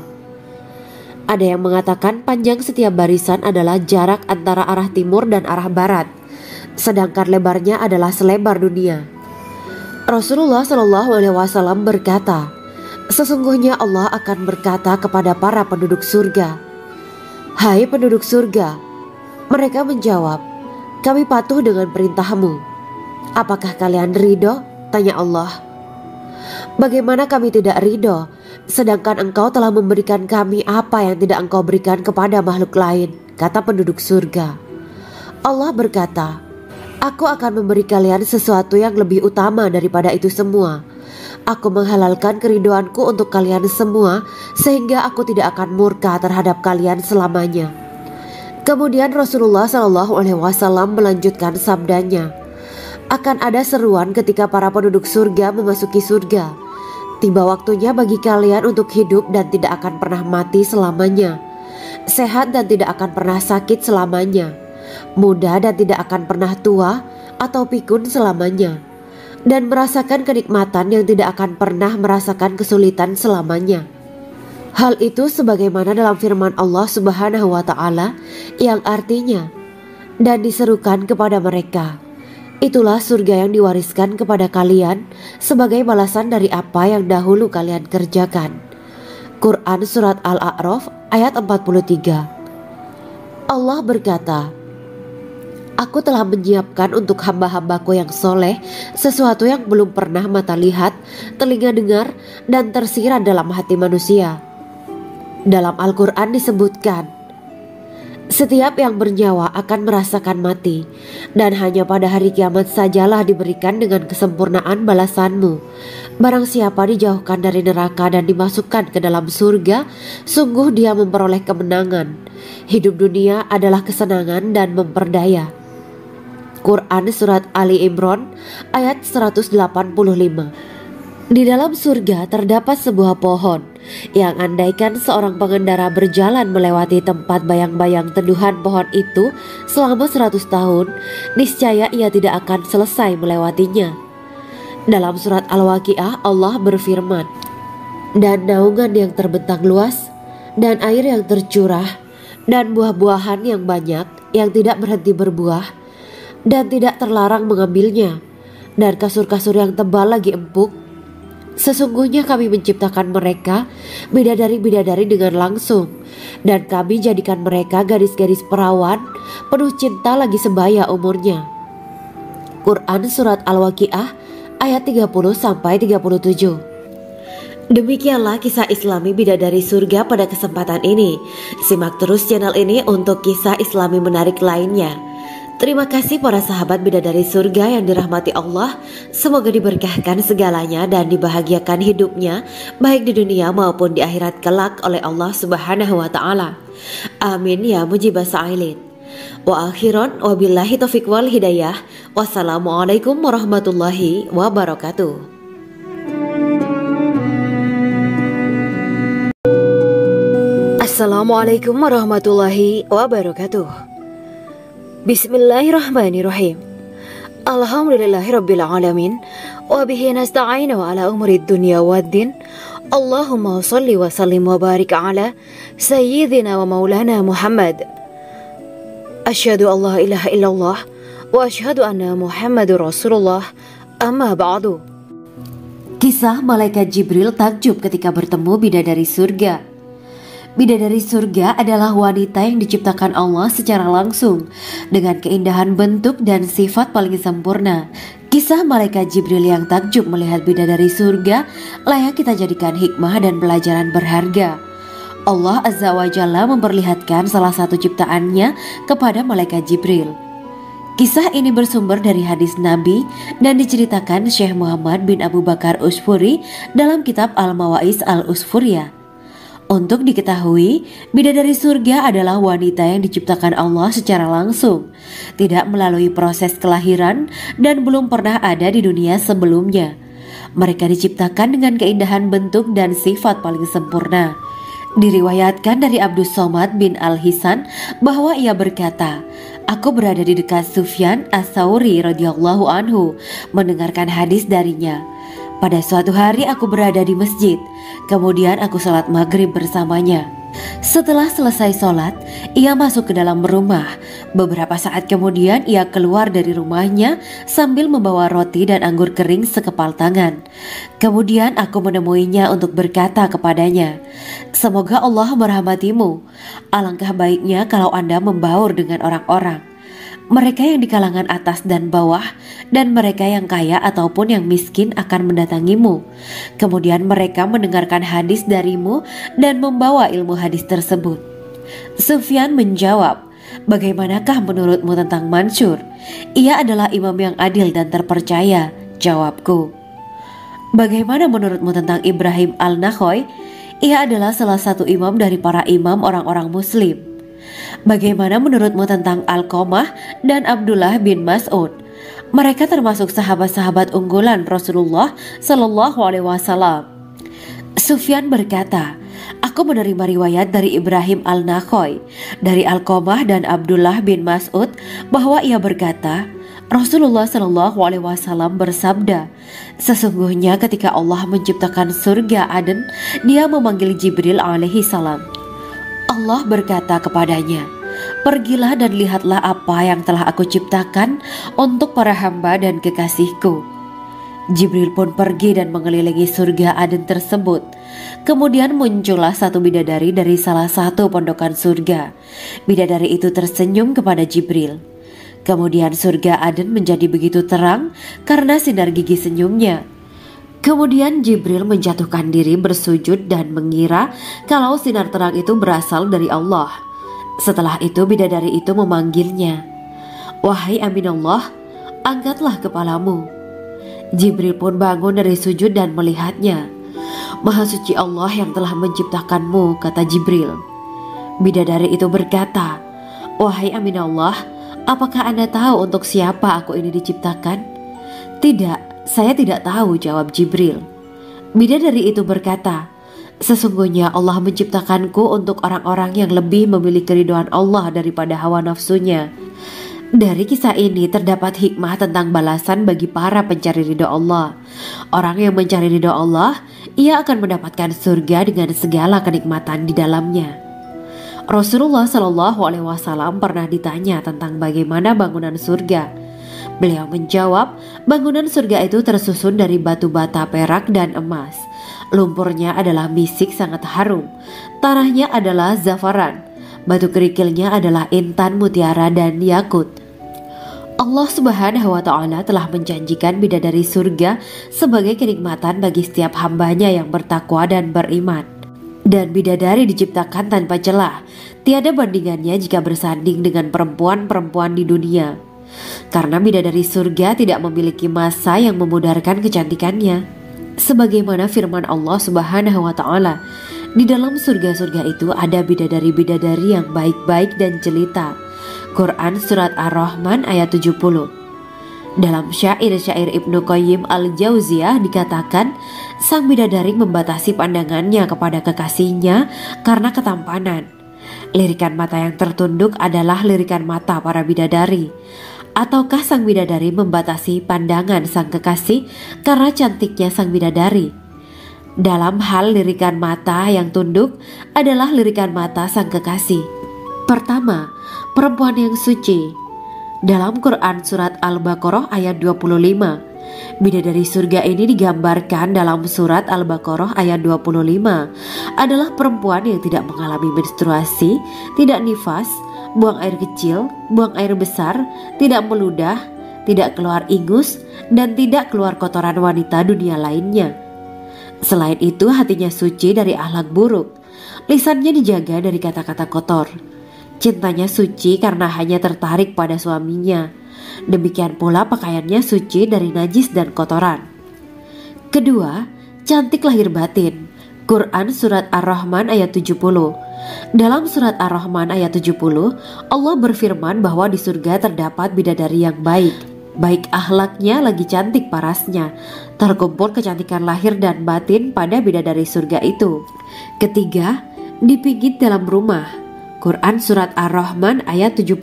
Ada yang mengatakan panjang setiap barisan adalah jarak antara arah timur dan arah barat, sedangkan lebarnya adalah selebar dunia. Rasulullah SAW berkata, "Sesungguhnya Allah akan berkata kepada para penduduk surga, 'Hai penduduk surga,' mereka menjawab, 'Kami patuh dengan perintahmu.' 'Apakah kalian ridho?' tanya Allah. 'Bagaimana kami tidak ridho, sedangkan engkau telah memberikan kami apa yang tidak engkau berikan kepada makhluk lain,' kata penduduk surga. Allah berkata, 'Aku akan memberi kalian sesuatu yang lebih utama daripada itu semua. Aku menghalalkan keridoanku untuk kalian semua sehingga aku tidak akan murka terhadap kalian selamanya.'" Kemudian Rasulullah SAW melanjutkan sabdanya, "Akan ada seruan ketika para penduduk surga memasuki surga. Tiba waktunya bagi kalian untuk hidup dan tidak akan pernah mati selamanya, sehat dan tidak akan pernah sakit selamanya, muda dan tidak akan pernah tua atau pikun selamanya, dan merasakan kenikmatan yang tidak akan pernah merasakan kesulitan selamanya." Hal itu sebagaimana dalam firman Allah Subhanahu wa Ta'ala yang artinya, "Dan diserukan kepada mereka, itulah surga yang diwariskan kepada kalian sebagai balasan dari apa yang dahulu kalian kerjakan." Quran Surat Al-A'raf ayat 43. Allah berkata, "Aku telah menyiapkan untuk hamba-hambaku yang soleh sesuatu yang belum pernah mata lihat, telinga dengar, dan tersirat dalam hati manusia." Dalam Al-Quran disebutkan, "Setiap yang bernyawa akan merasakan mati, dan hanya pada hari kiamat sajalah diberikan dengan kesempurnaan balasanmu. Barang siapa dijauhkan dari neraka dan dimasukkan ke dalam surga, sungguh dia memperoleh kemenangan. Hidup dunia adalah kesenangan dan memperdaya." Quran Surat Ali Imran ayat 185. Di dalam surga terdapat sebuah pohon yang andaikan seorang pengendara berjalan melewati tempat bayang-bayang teduhan pohon itu selama 100 tahun, niscaya ia tidak akan selesai melewatinya. Dalam surat Al-Waqiah Allah berfirman, "Dan naungan yang terbentang luas dan air yang tercurah dan buah-buahan yang banyak yang tidak berhenti berbuah dan tidak terlarang mengambilnya, dan kasur-kasur yang tebal lagi empuk. Sesungguhnya kami menciptakan mereka bidadari-bidadari dengan langsung, dan kami jadikan mereka gadis-gadis perawan penuh cinta lagi sebaya umurnya. Quran Surat Al-Waqiah ayat 30-37. Demikianlah kisah Islami bidadari surga pada kesempatan ini. Simak terus channel ini untuk kisah Islami menarik lainnya. Terima kasih para sahabat bidadari surga yang dirahmati Allah. Semoga diberkahkan segalanya dan dibahagiakan hidupnya baik di dunia maupun di akhirat kelak oleh Allah Subhanahu wa taala. Amin ya mujibah sa'ilin. Wa akhiran wabillahi taufiq wal hidayah. Wassalamualaikum warahmatullahi wabarakatuh. Assalamualaikum warahmatullahi wabarakatuh. Bismillahirrahmanirrahim. Alhamdulillahirabbil alamin wa bihi nasta'inu ala umurid dunya waddin. Allahumma shalli wa sallim wa barik ala sayyidina wa maulana Muhammad. Asyhadu an la ilaha illallah wa asyhadu anna Muhammadur Rasulullah. Amma ba'du. Kisah malaikat Jibril takjub ketika bertemu bidadari surga. Bidadari surga adalah wanita yang diciptakan Allah secara langsung dengan keindahan bentuk dan sifat paling sempurna. Kisah malaikat Jibril yang takjub melihat bidadari surga layak kita jadikan hikmah dan pelajaran berharga. Allah Azza wa Jalla memperlihatkan salah satu ciptaannya kepada malaikat Jibril. Kisah ini bersumber dari hadis Nabi dan diceritakan Syekh Muhammad bin Abu Bakar Usfuri dalam kitab Al-Mawaiz Al-Usfuriyah. Untuk diketahui, bidadari surga adalah wanita yang diciptakan Allah secara langsung, tidak melalui proses kelahiran dan belum pernah ada di dunia sebelumnya. Mereka diciptakan dengan keindahan bentuk dan sifat paling sempurna. Diriwayatkan dari Abdus Somad bin Al-Hisan bahwa ia berkata, "Aku berada di dekat Sufyan As-Tsauri radhiyallahu anhu mendengarkan hadis darinya. Pada suatu hari aku berada di masjid, kemudian aku sholat maghrib bersamanya. Setelah selesai sholat, ia masuk ke dalam rumah. Beberapa saat kemudian ia keluar dari rumahnya sambil membawa roti dan anggur kering sekepal tangan. Kemudian aku menemuinya untuk berkata kepadanya, 'Semoga Allah merahmatimu. Alangkah baiknya kalau Anda membaur dengan orang-orang. Mereka yang di kalangan atas dan bawah, dan mereka yang kaya ataupun yang miskin akan mendatangimu. Kemudian mereka mendengarkan hadis darimu dan membawa ilmu hadis tersebut.' Sufyan menjawab, 'Bagaimanakah menurutmu tentang Mansur? Ia adalah imam yang adil dan terpercaya.' Jawabku. 'Bagaimana menurutmu tentang Ibrahim Al-Nakhoy? Ia adalah salah satu imam dari para imam orang-orang muslim.' 'Bagaimana menurutmu tentang Alqamah dan Abdullah bin Mas'ud? Mereka termasuk sahabat-sahabat unggulan Rasulullah Shallallahu Alaihi Wasallam.' Sufyan berkata, 'Aku menerima riwayat dari Ibrahim Al-Nakhoy, dari Alqamah dan Abdullah bin Mas'ud bahwa ia berkata, Rasulullah Shallallahu Alaihi Wasallam bersabda, sesungguhnya ketika Allah menciptakan surga Aden, Dia memanggil Jibril alaihi salam. Allah berkata kepadanya, pergilah dan lihatlah apa yang telah aku ciptakan untuk para hamba dan kekasihku. Jibril pun pergi dan mengelilingi surga Aden tersebut. Kemudian muncullah satu bidadari dari salah satu pondokan surga. Bidadari itu tersenyum kepada Jibril. Kemudian surga Aden menjadi begitu terang karena sinar gigi senyumnya. Kemudian Jibril menjatuhkan diri bersujud dan mengira kalau sinar terang itu berasal dari Allah. Setelah itu bidadari itu memanggilnya, wahai Aminullah, angkatlah kepalamu. Jibril pun bangun dari sujud dan melihatnya. Maha suci Allah yang telah menciptakanmu, kata Jibril. Bidadari itu berkata, wahai Aminullah, apakah Anda tahu untuk siapa aku ini diciptakan? Tidak. Saya tidak tahu, jawab Jibril. Bidadari itu berkata, sesungguhnya Allah menciptakanku untuk orang-orang yang lebih memilih keridhaan Allah daripada hawa nafsunya. Dari kisah ini terdapat hikmah tentang balasan bagi para pencari ridho Allah. Orang yang mencari ridho Allah, ia akan mendapatkan surga dengan segala kenikmatan di dalamnya. Rasulullah Shallallahu Alaihi Wasallam pernah ditanya tentang bagaimana bangunan surga. Beliau menjawab, bangunan surga itu tersusun dari batu bata, perak, dan emas. Lumpurnya adalah misik sangat harum, tanahnya adalah zafaran, batu kerikilnya adalah intan, mutiara, dan yakut. Allah Subhanahu wa Ta'ala telah menjanjikan bidadari surga sebagai kenikmatan bagi setiap hambanya yang bertakwa dan beriman. Dan bidadari diciptakan tanpa celah, tiada bandingannya jika bersanding dengan perempuan-perempuan di dunia. Karena bidadari surga tidak memiliki masa yang memudarkan kecantikannya. Sebagaimana firman Allah Subhanahu wa Ta'ala, di dalam surga-surga itu ada bidadari-bidadari yang baik-baik dan jelita. Quran Surat Ar-Rahman ayat 70. Dalam syair-syair Ibnu Qayyim Al-Jauziyah dikatakan, sang bidadari membatasi pandangannya kepada kekasihnya karena ketampanan. Lirikan mata yang tertunduk adalah lirikan mata para bidadari. Ataukah sang bidadari membatasi pandangan sang kekasih karena cantiknya sang bidadari? Dalam hal lirikan mata yang tunduk adalah lirikan mata sang kekasih. Pertama, perempuan yang suci. Dalam Quran Surat Al-Baqarah ayat 25, bidadari surga ini digambarkan dalam Surat Al-Baqarah ayat 25 adalah perempuan yang tidak mengalami menstruasi, tidak nifas, buang air kecil, buang air besar, tidak meludah, tidak keluar ingus, dan tidak keluar kotoran wanita dunia lainnya. Selain itu, hatinya suci dari akhlak buruk, lisannya dijaga dari kata-kata kotor. Cintanya suci karena hanya tertarik pada suaminya. Demikian pula pakaiannya suci dari najis dan kotoran. Kedua, cantik lahir batin. Quran Surat Ar-Rahman ayat 70. Dalam Surat Ar-Rahman ayat 70, Allah berfirman bahwa di surga terdapat bidadari yang baik. Baik akhlaknya lagi cantik parasnya. Terkumpul kecantikan lahir dan batin pada bidadari surga itu. Ketiga, dipijit dalam rumah. Quran Surat Ar-Rahman ayat 72.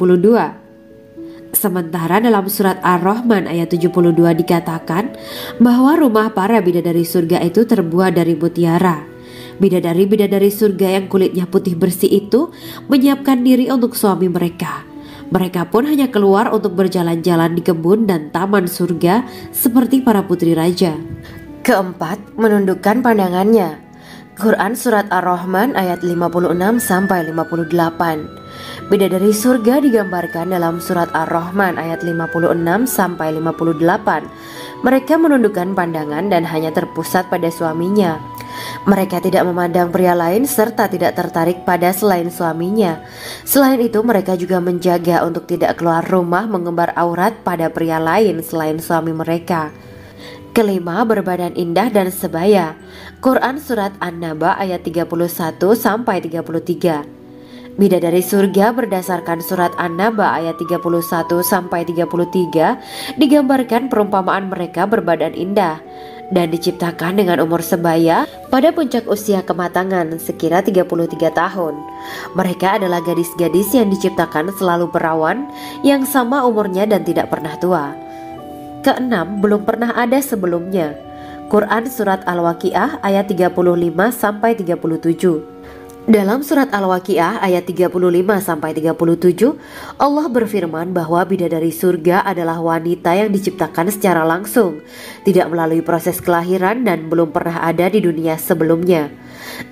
Sementara dalam Surat Ar-Rahman ayat 72 dikatakan bahwa rumah para bidadari surga itu terbuat dari mutiara. Bidadari-bidadari surga yang kulitnya putih bersih itu menyiapkan diri untuk suami mereka. Mereka pun hanya keluar untuk berjalan-jalan di kebun dan taman surga seperti para putri raja. Keempat, menundukkan pandangannya. Quran Surat Ar-Rahman ayat 56-58. Bidadari surga digambarkan dalam Surat Ar-Rahman ayat 56-58. Mereka menundukkan pandangan dan hanya terpusat pada suaminya. Mereka tidak memandang pria lain serta tidak tertarik pada selain suaminya. Selain itu, mereka juga menjaga untuk tidak keluar rumah mengembar aurat pada pria lain selain suami mereka. Kelima, berbadan indah dan sebaya. Quran Surat An-Naba ayat 31-33. Bidadari surga berdasarkan Surat An-Naba ayat 31-33 digambarkan perumpamaan mereka berbadan indah dan diciptakan dengan umur sebaya pada puncak usia kematangan sekira 33 tahun. Mereka adalah gadis-gadis yang diciptakan selalu perawan, yang sama umurnya dan tidak pernah tua. Keenam, belum pernah ada sebelumnya. Quran Surat Al-Waqiah ayat 35-37. Dalam Surat Al-Waqiah ayat 35-37, Allah berfirman bahwa bidadari surga adalah wanita yang diciptakan secara langsung, tidak melalui proses kelahiran dan belum pernah ada di dunia sebelumnya.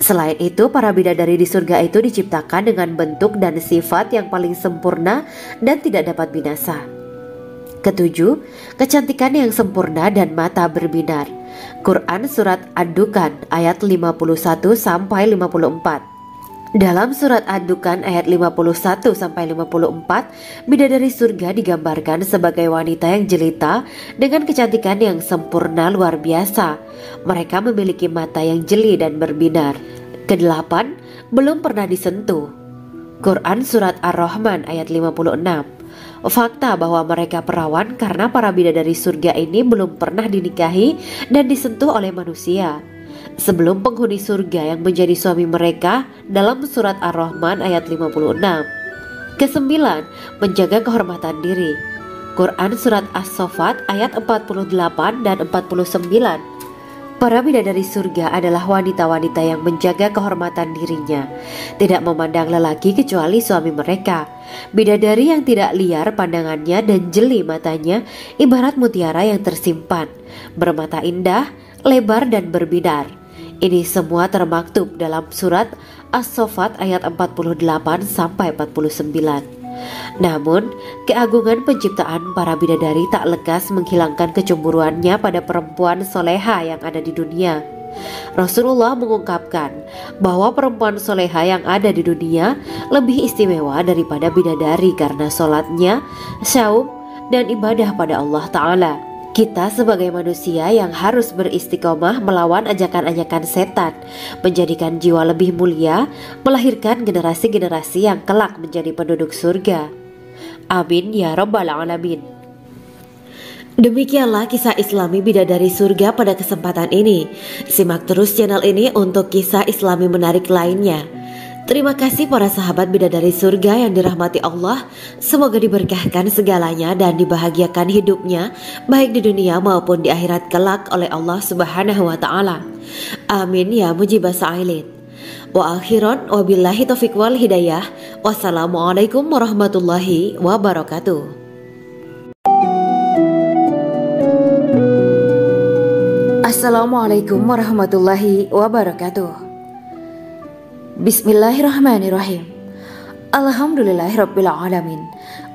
Selain itu, para bidadari di surga itu diciptakan dengan bentuk dan sifat yang paling sempurna dan tidak dapat binasa. Ketujuh, kecantikan yang sempurna dan mata berbinar. Quran Surat Ad-Dukan ayat 51-54. Dalam Surat Ad-Dukan ayat 51-54, bidadari surga digambarkan sebagai wanita yang jelita dengan kecantikan yang sempurna luar biasa. Mereka memiliki mata yang jeli dan berbinar. Kedelapan, belum pernah disentuh. Quran Surat Ar-Rahman ayat 56. Fakta bahwa mereka perawan karena para bidadari surga ini belum pernah dinikahi dan disentuh oleh manusia sebelum penghuni surga yang menjadi suami mereka dalam Surat Ar-Rahman ayat 56. Kesembilan, menjaga kehormatan diri. Quran Surat As-Saffat ayat 48 dan 49. Para bidadari surga adalah wanita-wanita yang menjaga kehormatan dirinya, tidak memandang lelaki kecuali suami mereka. Bidadari yang tidak liar pandangannya dan jeli matanya, ibarat mutiara yang tersimpan, bermata indah, lebar dan berbinar. Ini semua termaktub dalam surat As-Saffat ayat 48 sampai 49. Namun, keagungan penciptaan para bidadari tak lekas menghilangkan kecemburuannya pada perempuan soleha yang ada di dunia. Rasulullah mengungkapkan bahwa perempuan soleha yang ada di dunia lebih istimewa daripada bidadari karena sholatnya, syaum, dan ibadah pada Allah Ta'ala. Kita sebagai manusia yang harus beristiqomah melawan ajakan-ajakan setan, menjadikan jiwa lebih mulia, melahirkan generasi-generasi yang kelak menjadi penduduk surga. Amin ya rabbal alamin. Demikianlah kisah Islami bidadari surga pada kesempatan ini. Simak terus channel ini untuk kisah Islami menarik lainnya. Terima kasih para sahabat bidadari surga yang dirahmati Allah. Semoga diberkahkan segalanya dan dibahagiakan hidupnya, baik di dunia maupun di akhirat kelak oleh Allah Subhanahu wa Ta'ala. Amin ya mujibah sa'ilin. Wa akhiran wabillahi taufiq wal hidayah. Wassalamualaikum warahmatullahi wabarakatuh. Assalamualaikum warahmatullahi wabarakatuh. Bismillahirrahmanirrahim. Alhamdulillahirabbil alamin.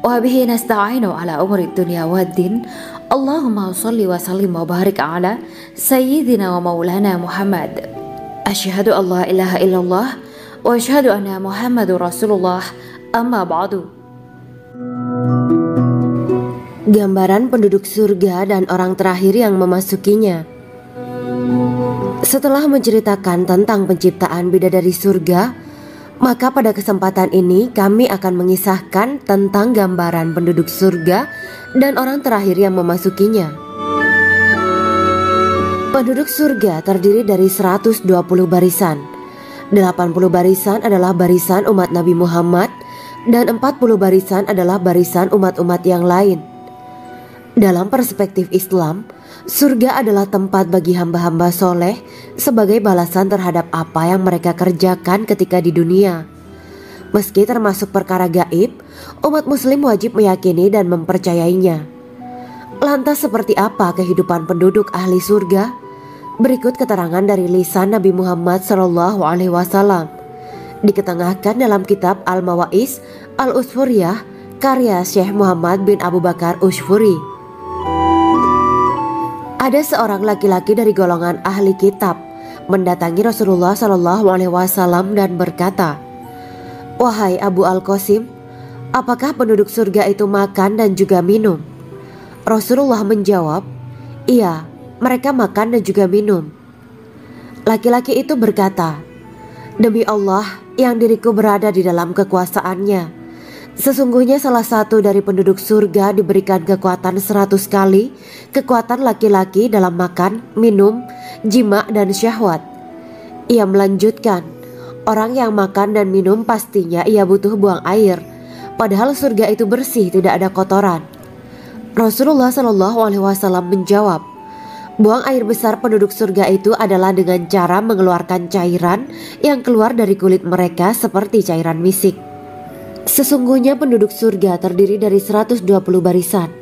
Wa bihi nasta'inu ala umuri dunya waddin. Allahumma shalli wa sallim wa barik ala sayyidina wa maulana Muhammad. Asyhadu an la ilaha illallah wa asyhadu anna Muhammadur Rasulullah. Amma ba'du. Gambaran penduduk surga dan orang terakhir yang memasukinya. Setelah menceritakan tentang penciptaan bidadari surga, maka pada kesempatan ini kami akan mengisahkan tentang gambaran penduduk surga dan orang terakhir yang memasukinya. Penduduk surga terdiri dari 120 barisan. 80 barisan adalah barisan umat Nabi Muhammad dan 40 barisan adalah barisan umat-umat yang lain. Dalam perspektif Islam, surga adalah tempat bagi hamba-hamba soleh sebagai balasan terhadap apa yang mereka kerjakan ketika di dunia. Meski termasuk perkara gaib, umat muslim wajib meyakini dan mempercayainya. Lantas seperti apa kehidupan penduduk ahli surga? Berikut keterangan dari lisan Nabi Muhammad SAW, diketengahkan dalam kitab Al-Mawaiz Al-Usfuriyah karya Syekh Muhammad bin Abu Bakar Ushfuri. Ada seorang laki-laki dari golongan ahli kitab mendatangi Rasulullah SAW dan berkata, "Wahai Abu Al-Qasim, apakah penduduk surga itu makan dan juga minum?" Rasulullah menjawab, "Iya, mereka makan dan juga minum." Laki-laki itu berkata, "Demi Allah yang diriku berada di dalam kekuasaannya, sesungguhnya salah satu dari penduduk surga diberikan kekuatan 100 kali kekuatan laki-laki dalam makan, minum, jima, dan syahwat." Ia melanjutkan, "Orang yang makan dan minum pastinya ia butuh buang air, padahal surga itu bersih, tidak ada kotoran." Rasulullah SAW menjawab, "Buang air besar penduduk surga itu adalah dengan cara mengeluarkan cairan yang keluar dari kulit mereka seperti cairan misik." Sesungguhnya penduduk surga terdiri dari 120 barisan.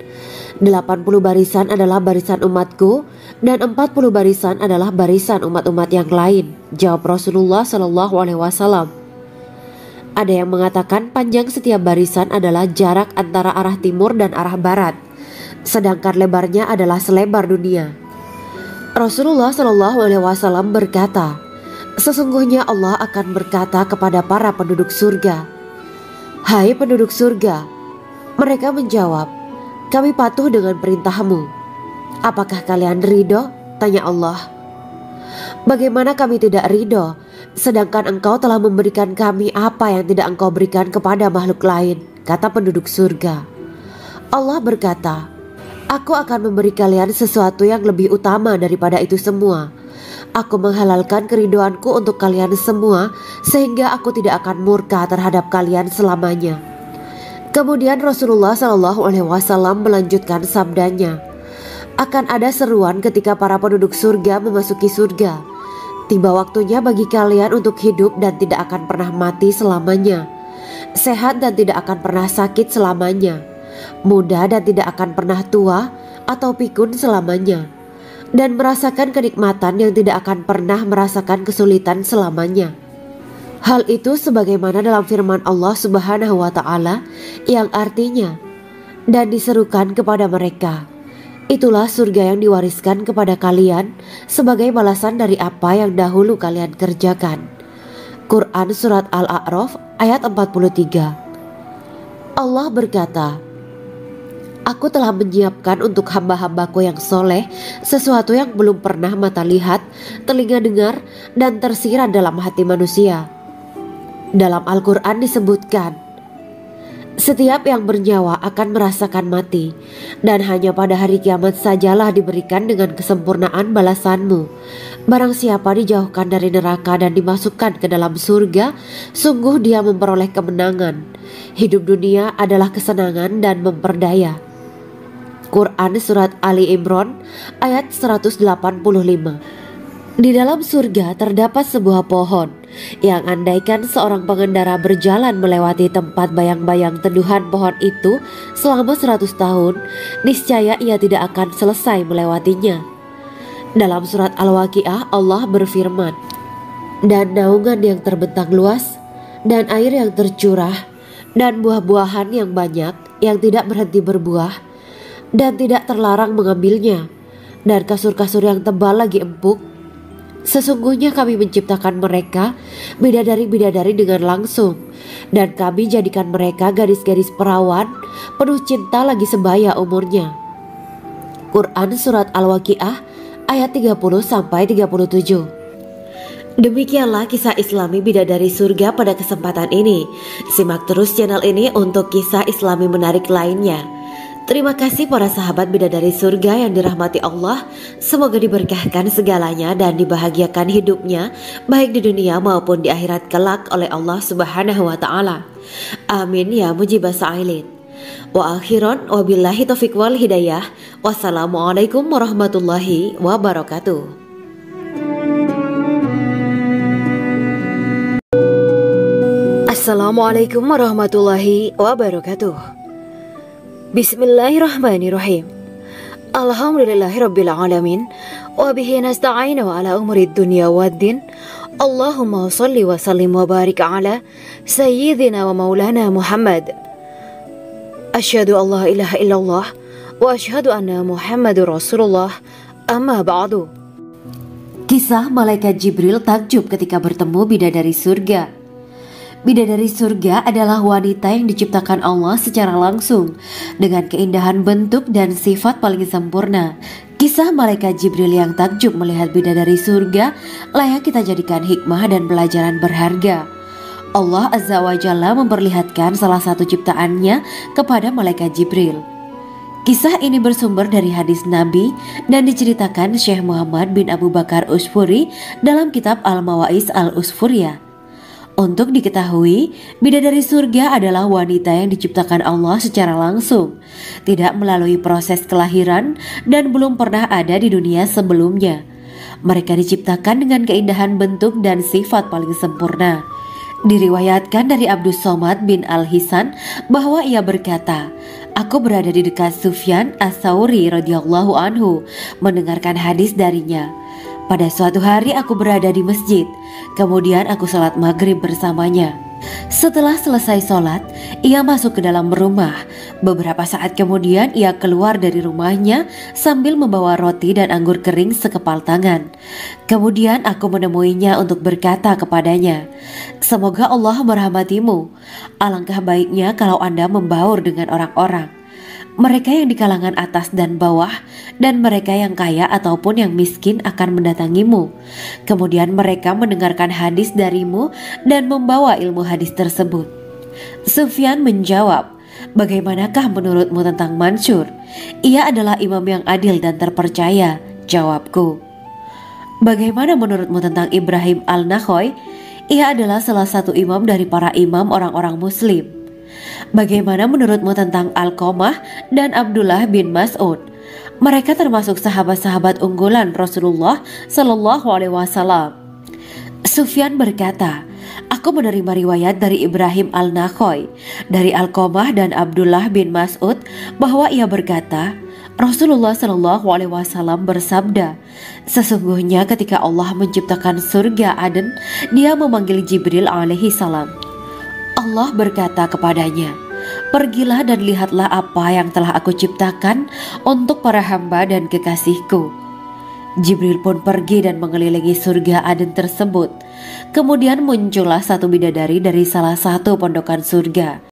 80 barisan adalah barisan umatku dan 40 barisan adalah barisan umat-umat yang lain, jawab Rasulullah SAW. Ada yang mengatakan panjang setiap barisan adalah jarak antara arah timur dan arah barat, sedangkan lebarnya adalah selebar dunia. Rasulullah SAW berkata, "Sesungguhnya Allah akan berkata kepada para penduduk surga, 'Hai penduduk surga,' mereka menjawab, 'Kami patuh dengan perintahmu.' 'Apakah kalian ridho?' tanya Allah. 'Bagaimana kami tidak ridho, sedangkan engkau telah memberikan kami apa yang tidak engkau berikan kepada makhluk lain,' kata penduduk surga. Allah berkata, 'Aku akan memberi kalian sesuatu yang lebih utama daripada itu semua. Aku menghalalkan keridoanku untuk kalian semua, sehingga aku tidak akan murka terhadap kalian selamanya.'" Kemudian Rasulullah SAW melanjutkan sabdanya, Akan ada seruan ketika para penduduk surga memasuki surga. Tiba waktunya bagi kalian untuk hidup dan tidak akan pernah mati selamanya, sehat dan tidak akan pernah sakit selamanya, muda dan tidak akan pernah tua atau pikun selamanya, dan merasakan kenikmatan yang tidak akan pernah merasakan kesulitan selamanya. Hal itu sebagaimana dalam firman Allah Subhanahu wa Ta'ala yang artinya, dan diserukan kepada mereka, itulah surga yang diwariskan kepada kalian sebagai balasan dari apa yang dahulu kalian kerjakan. Quran Surat Al-A'raf ayat 43. Allah berkata, Aku telah menyiapkan untuk hamba-hambaku yang soleh sesuatu yang belum pernah mata lihat, telinga dengar, dan tersirat dalam hati manusia. Dalam Al-Quran disebutkan, setiap yang bernyawa akan merasakan mati, dan hanya pada hari kiamat sajalah diberikan dengan kesempurnaan balasanmu. Barang siapa dijauhkan dari neraka dan dimasukkan ke dalam surga, sungguh dia memperoleh kemenangan. Hidup dunia adalah kesenangan dan memperdaya. Quran Surat Ali Imran ayat 185. Di dalam surga terdapat sebuah pohon yang andaikan seorang pengendara berjalan melewati tempat bayang-bayang teduhan pohon itu selama 100 tahun, niscaya ia tidak akan selesai melewatinya. Dalam surat Al-Waqiah Allah berfirman, dan naungan yang terbentang luas, dan air yang tercurah, dan buah-buahan yang banyak yang tidak berhenti berbuah, dan tidak terlarang mengambilnya, dan kasur-kasur yang tebal lagi empuk. Sesungguhnya kami menciptakan mereka bidadari-bidadari dengan langsung, dan kami jadikan mereka gadis-gadis perawan penuh cinta lagi sebaya umurnya. Quran Surat Al-Waqiah ayat 30-37. Demikianlah kisah Islami bidadari surga pada kesempatan ini. Simak terus channel ini untuk kisah Islami menarik lainnya. Terima kasih para sahabat bidadari surga yang dirahmati Allah. Semoga diberkahkan segalanya dan dibahagiakan hidupnya baik di dunia maupun di akhirat kelak oleh Allah Subhanahu wa Ta'ala. Amin ya mujibah sa'ilin. Wa akhiran wabillahi taufiq wal hidayah. Wassalamualaikum warahmatullahi wabarakatuh. Assalamualaikum warahmatullahi wabarakatuh. Bismillahirrahmanirrahim. Alhamdulillahirabbil alamin wa bihi nasta'inu ala umuri dunya waddin. Allahumma shalli wa sallim wa barik ala sayyidina wa maulana Muhammad. Asyhadu an la ilaha illallah wa asyhadu anna Muhammadur Rasulullah. Amma ba'du. Kisah malaikat Jibril takjub ketika bertemu bidadari surga. Bidadari surga adalah wanita yang diciptakan Allah secara langsung dengan keindahan bentuk dan sifat paling sempurna. Kisah malaikat Jibril yang takjub melihat bidadari surga layak kita jadikan hikmah dan pelajaran berharga. Allah Azza wa Jalla memperlihatkan salah satu ciptaannya kepada malaikat Jibril. Kisah ini bersumber dari hadis Nabi dan diceritakan Syekh Muhammad bin Abu Bakar Usfuri dalam kitab Al-Mawaiz Al-Usfuriyah. Untuk diketahui, bidadari surga adalah wanita yang diciptakan Allah secara langsung, tidak melalui proses kelahiran dan belum pernah ada di dunia sebelumnya. Mereka diciptakan dengan keindahan bentuk dan sifat paling sempurna. Diriwayatkan dari Abdus Somad bin Al-Hisan bahwa ia berkata, Aku berada di dekat Sufyan As-Sauri radhiyallahu anhu mendengarkan hadis darinya. Pada suatu hari aku berada di masjid, kemudian aku sholat maghrib bersamanya. Setelah selesai sholat, ia masuk ke dalam rumah. Beberapa saat kemudian ia keluar dari rumahnya sambil membawa roti dan anggur kering sekepal tangan. Kemudian aku menemuinya untuk berkata kepadanya, Semoga Allah merahmatimu. Alangkah baiknya kalau Anda membaur dengan orang-orang. Mereka yang di kalangan atas dan bawah, dan mereka yang kaya ataupun yang miskin akan mendatangimu. Kemudian mereka mendengarkan hadis darimu dan membawa ilmu hadis tersebut. Sufyan menjawab, Bagaimanakah menurutmu tentang Mansur? Ia adalah imam yang adil dan terpercaya. Jawabku. Bagaimana menurutmu tentang Ibrahim Al-Nakhoy? Ia adalah salah satu imam dari para imam orang-orang muslim. Bagaimana menurutmu tentang Alqamah dan Abdullah bin Mas'ud? Mereka termasuk sahabat-sahabat unggulan Rasulullah Shallallahu Alaihi Wasallam. Sufyan berkata, aku menerima riwayat dari Ibrahim al-Nakhoy, dari Alqamah dan Abdullah bin Mas'ud bahwa ia berkata, Rasulullah Shallallahu Alaihi Wasallam bersabda, sesungguhnya ketika Allah menciptakan surga Aden, Dia memanggil Jibril alaihi salam. Allah berkata kepadanya, pergilah dan lihatlah apa yang telah aku ciptakan untuk para hamba dan kekasihku. Jibril pun pergi dan mengelilingi surga Aden tersebut. Kemudian muncullah satu bidadari dari salah satu pondokan surga.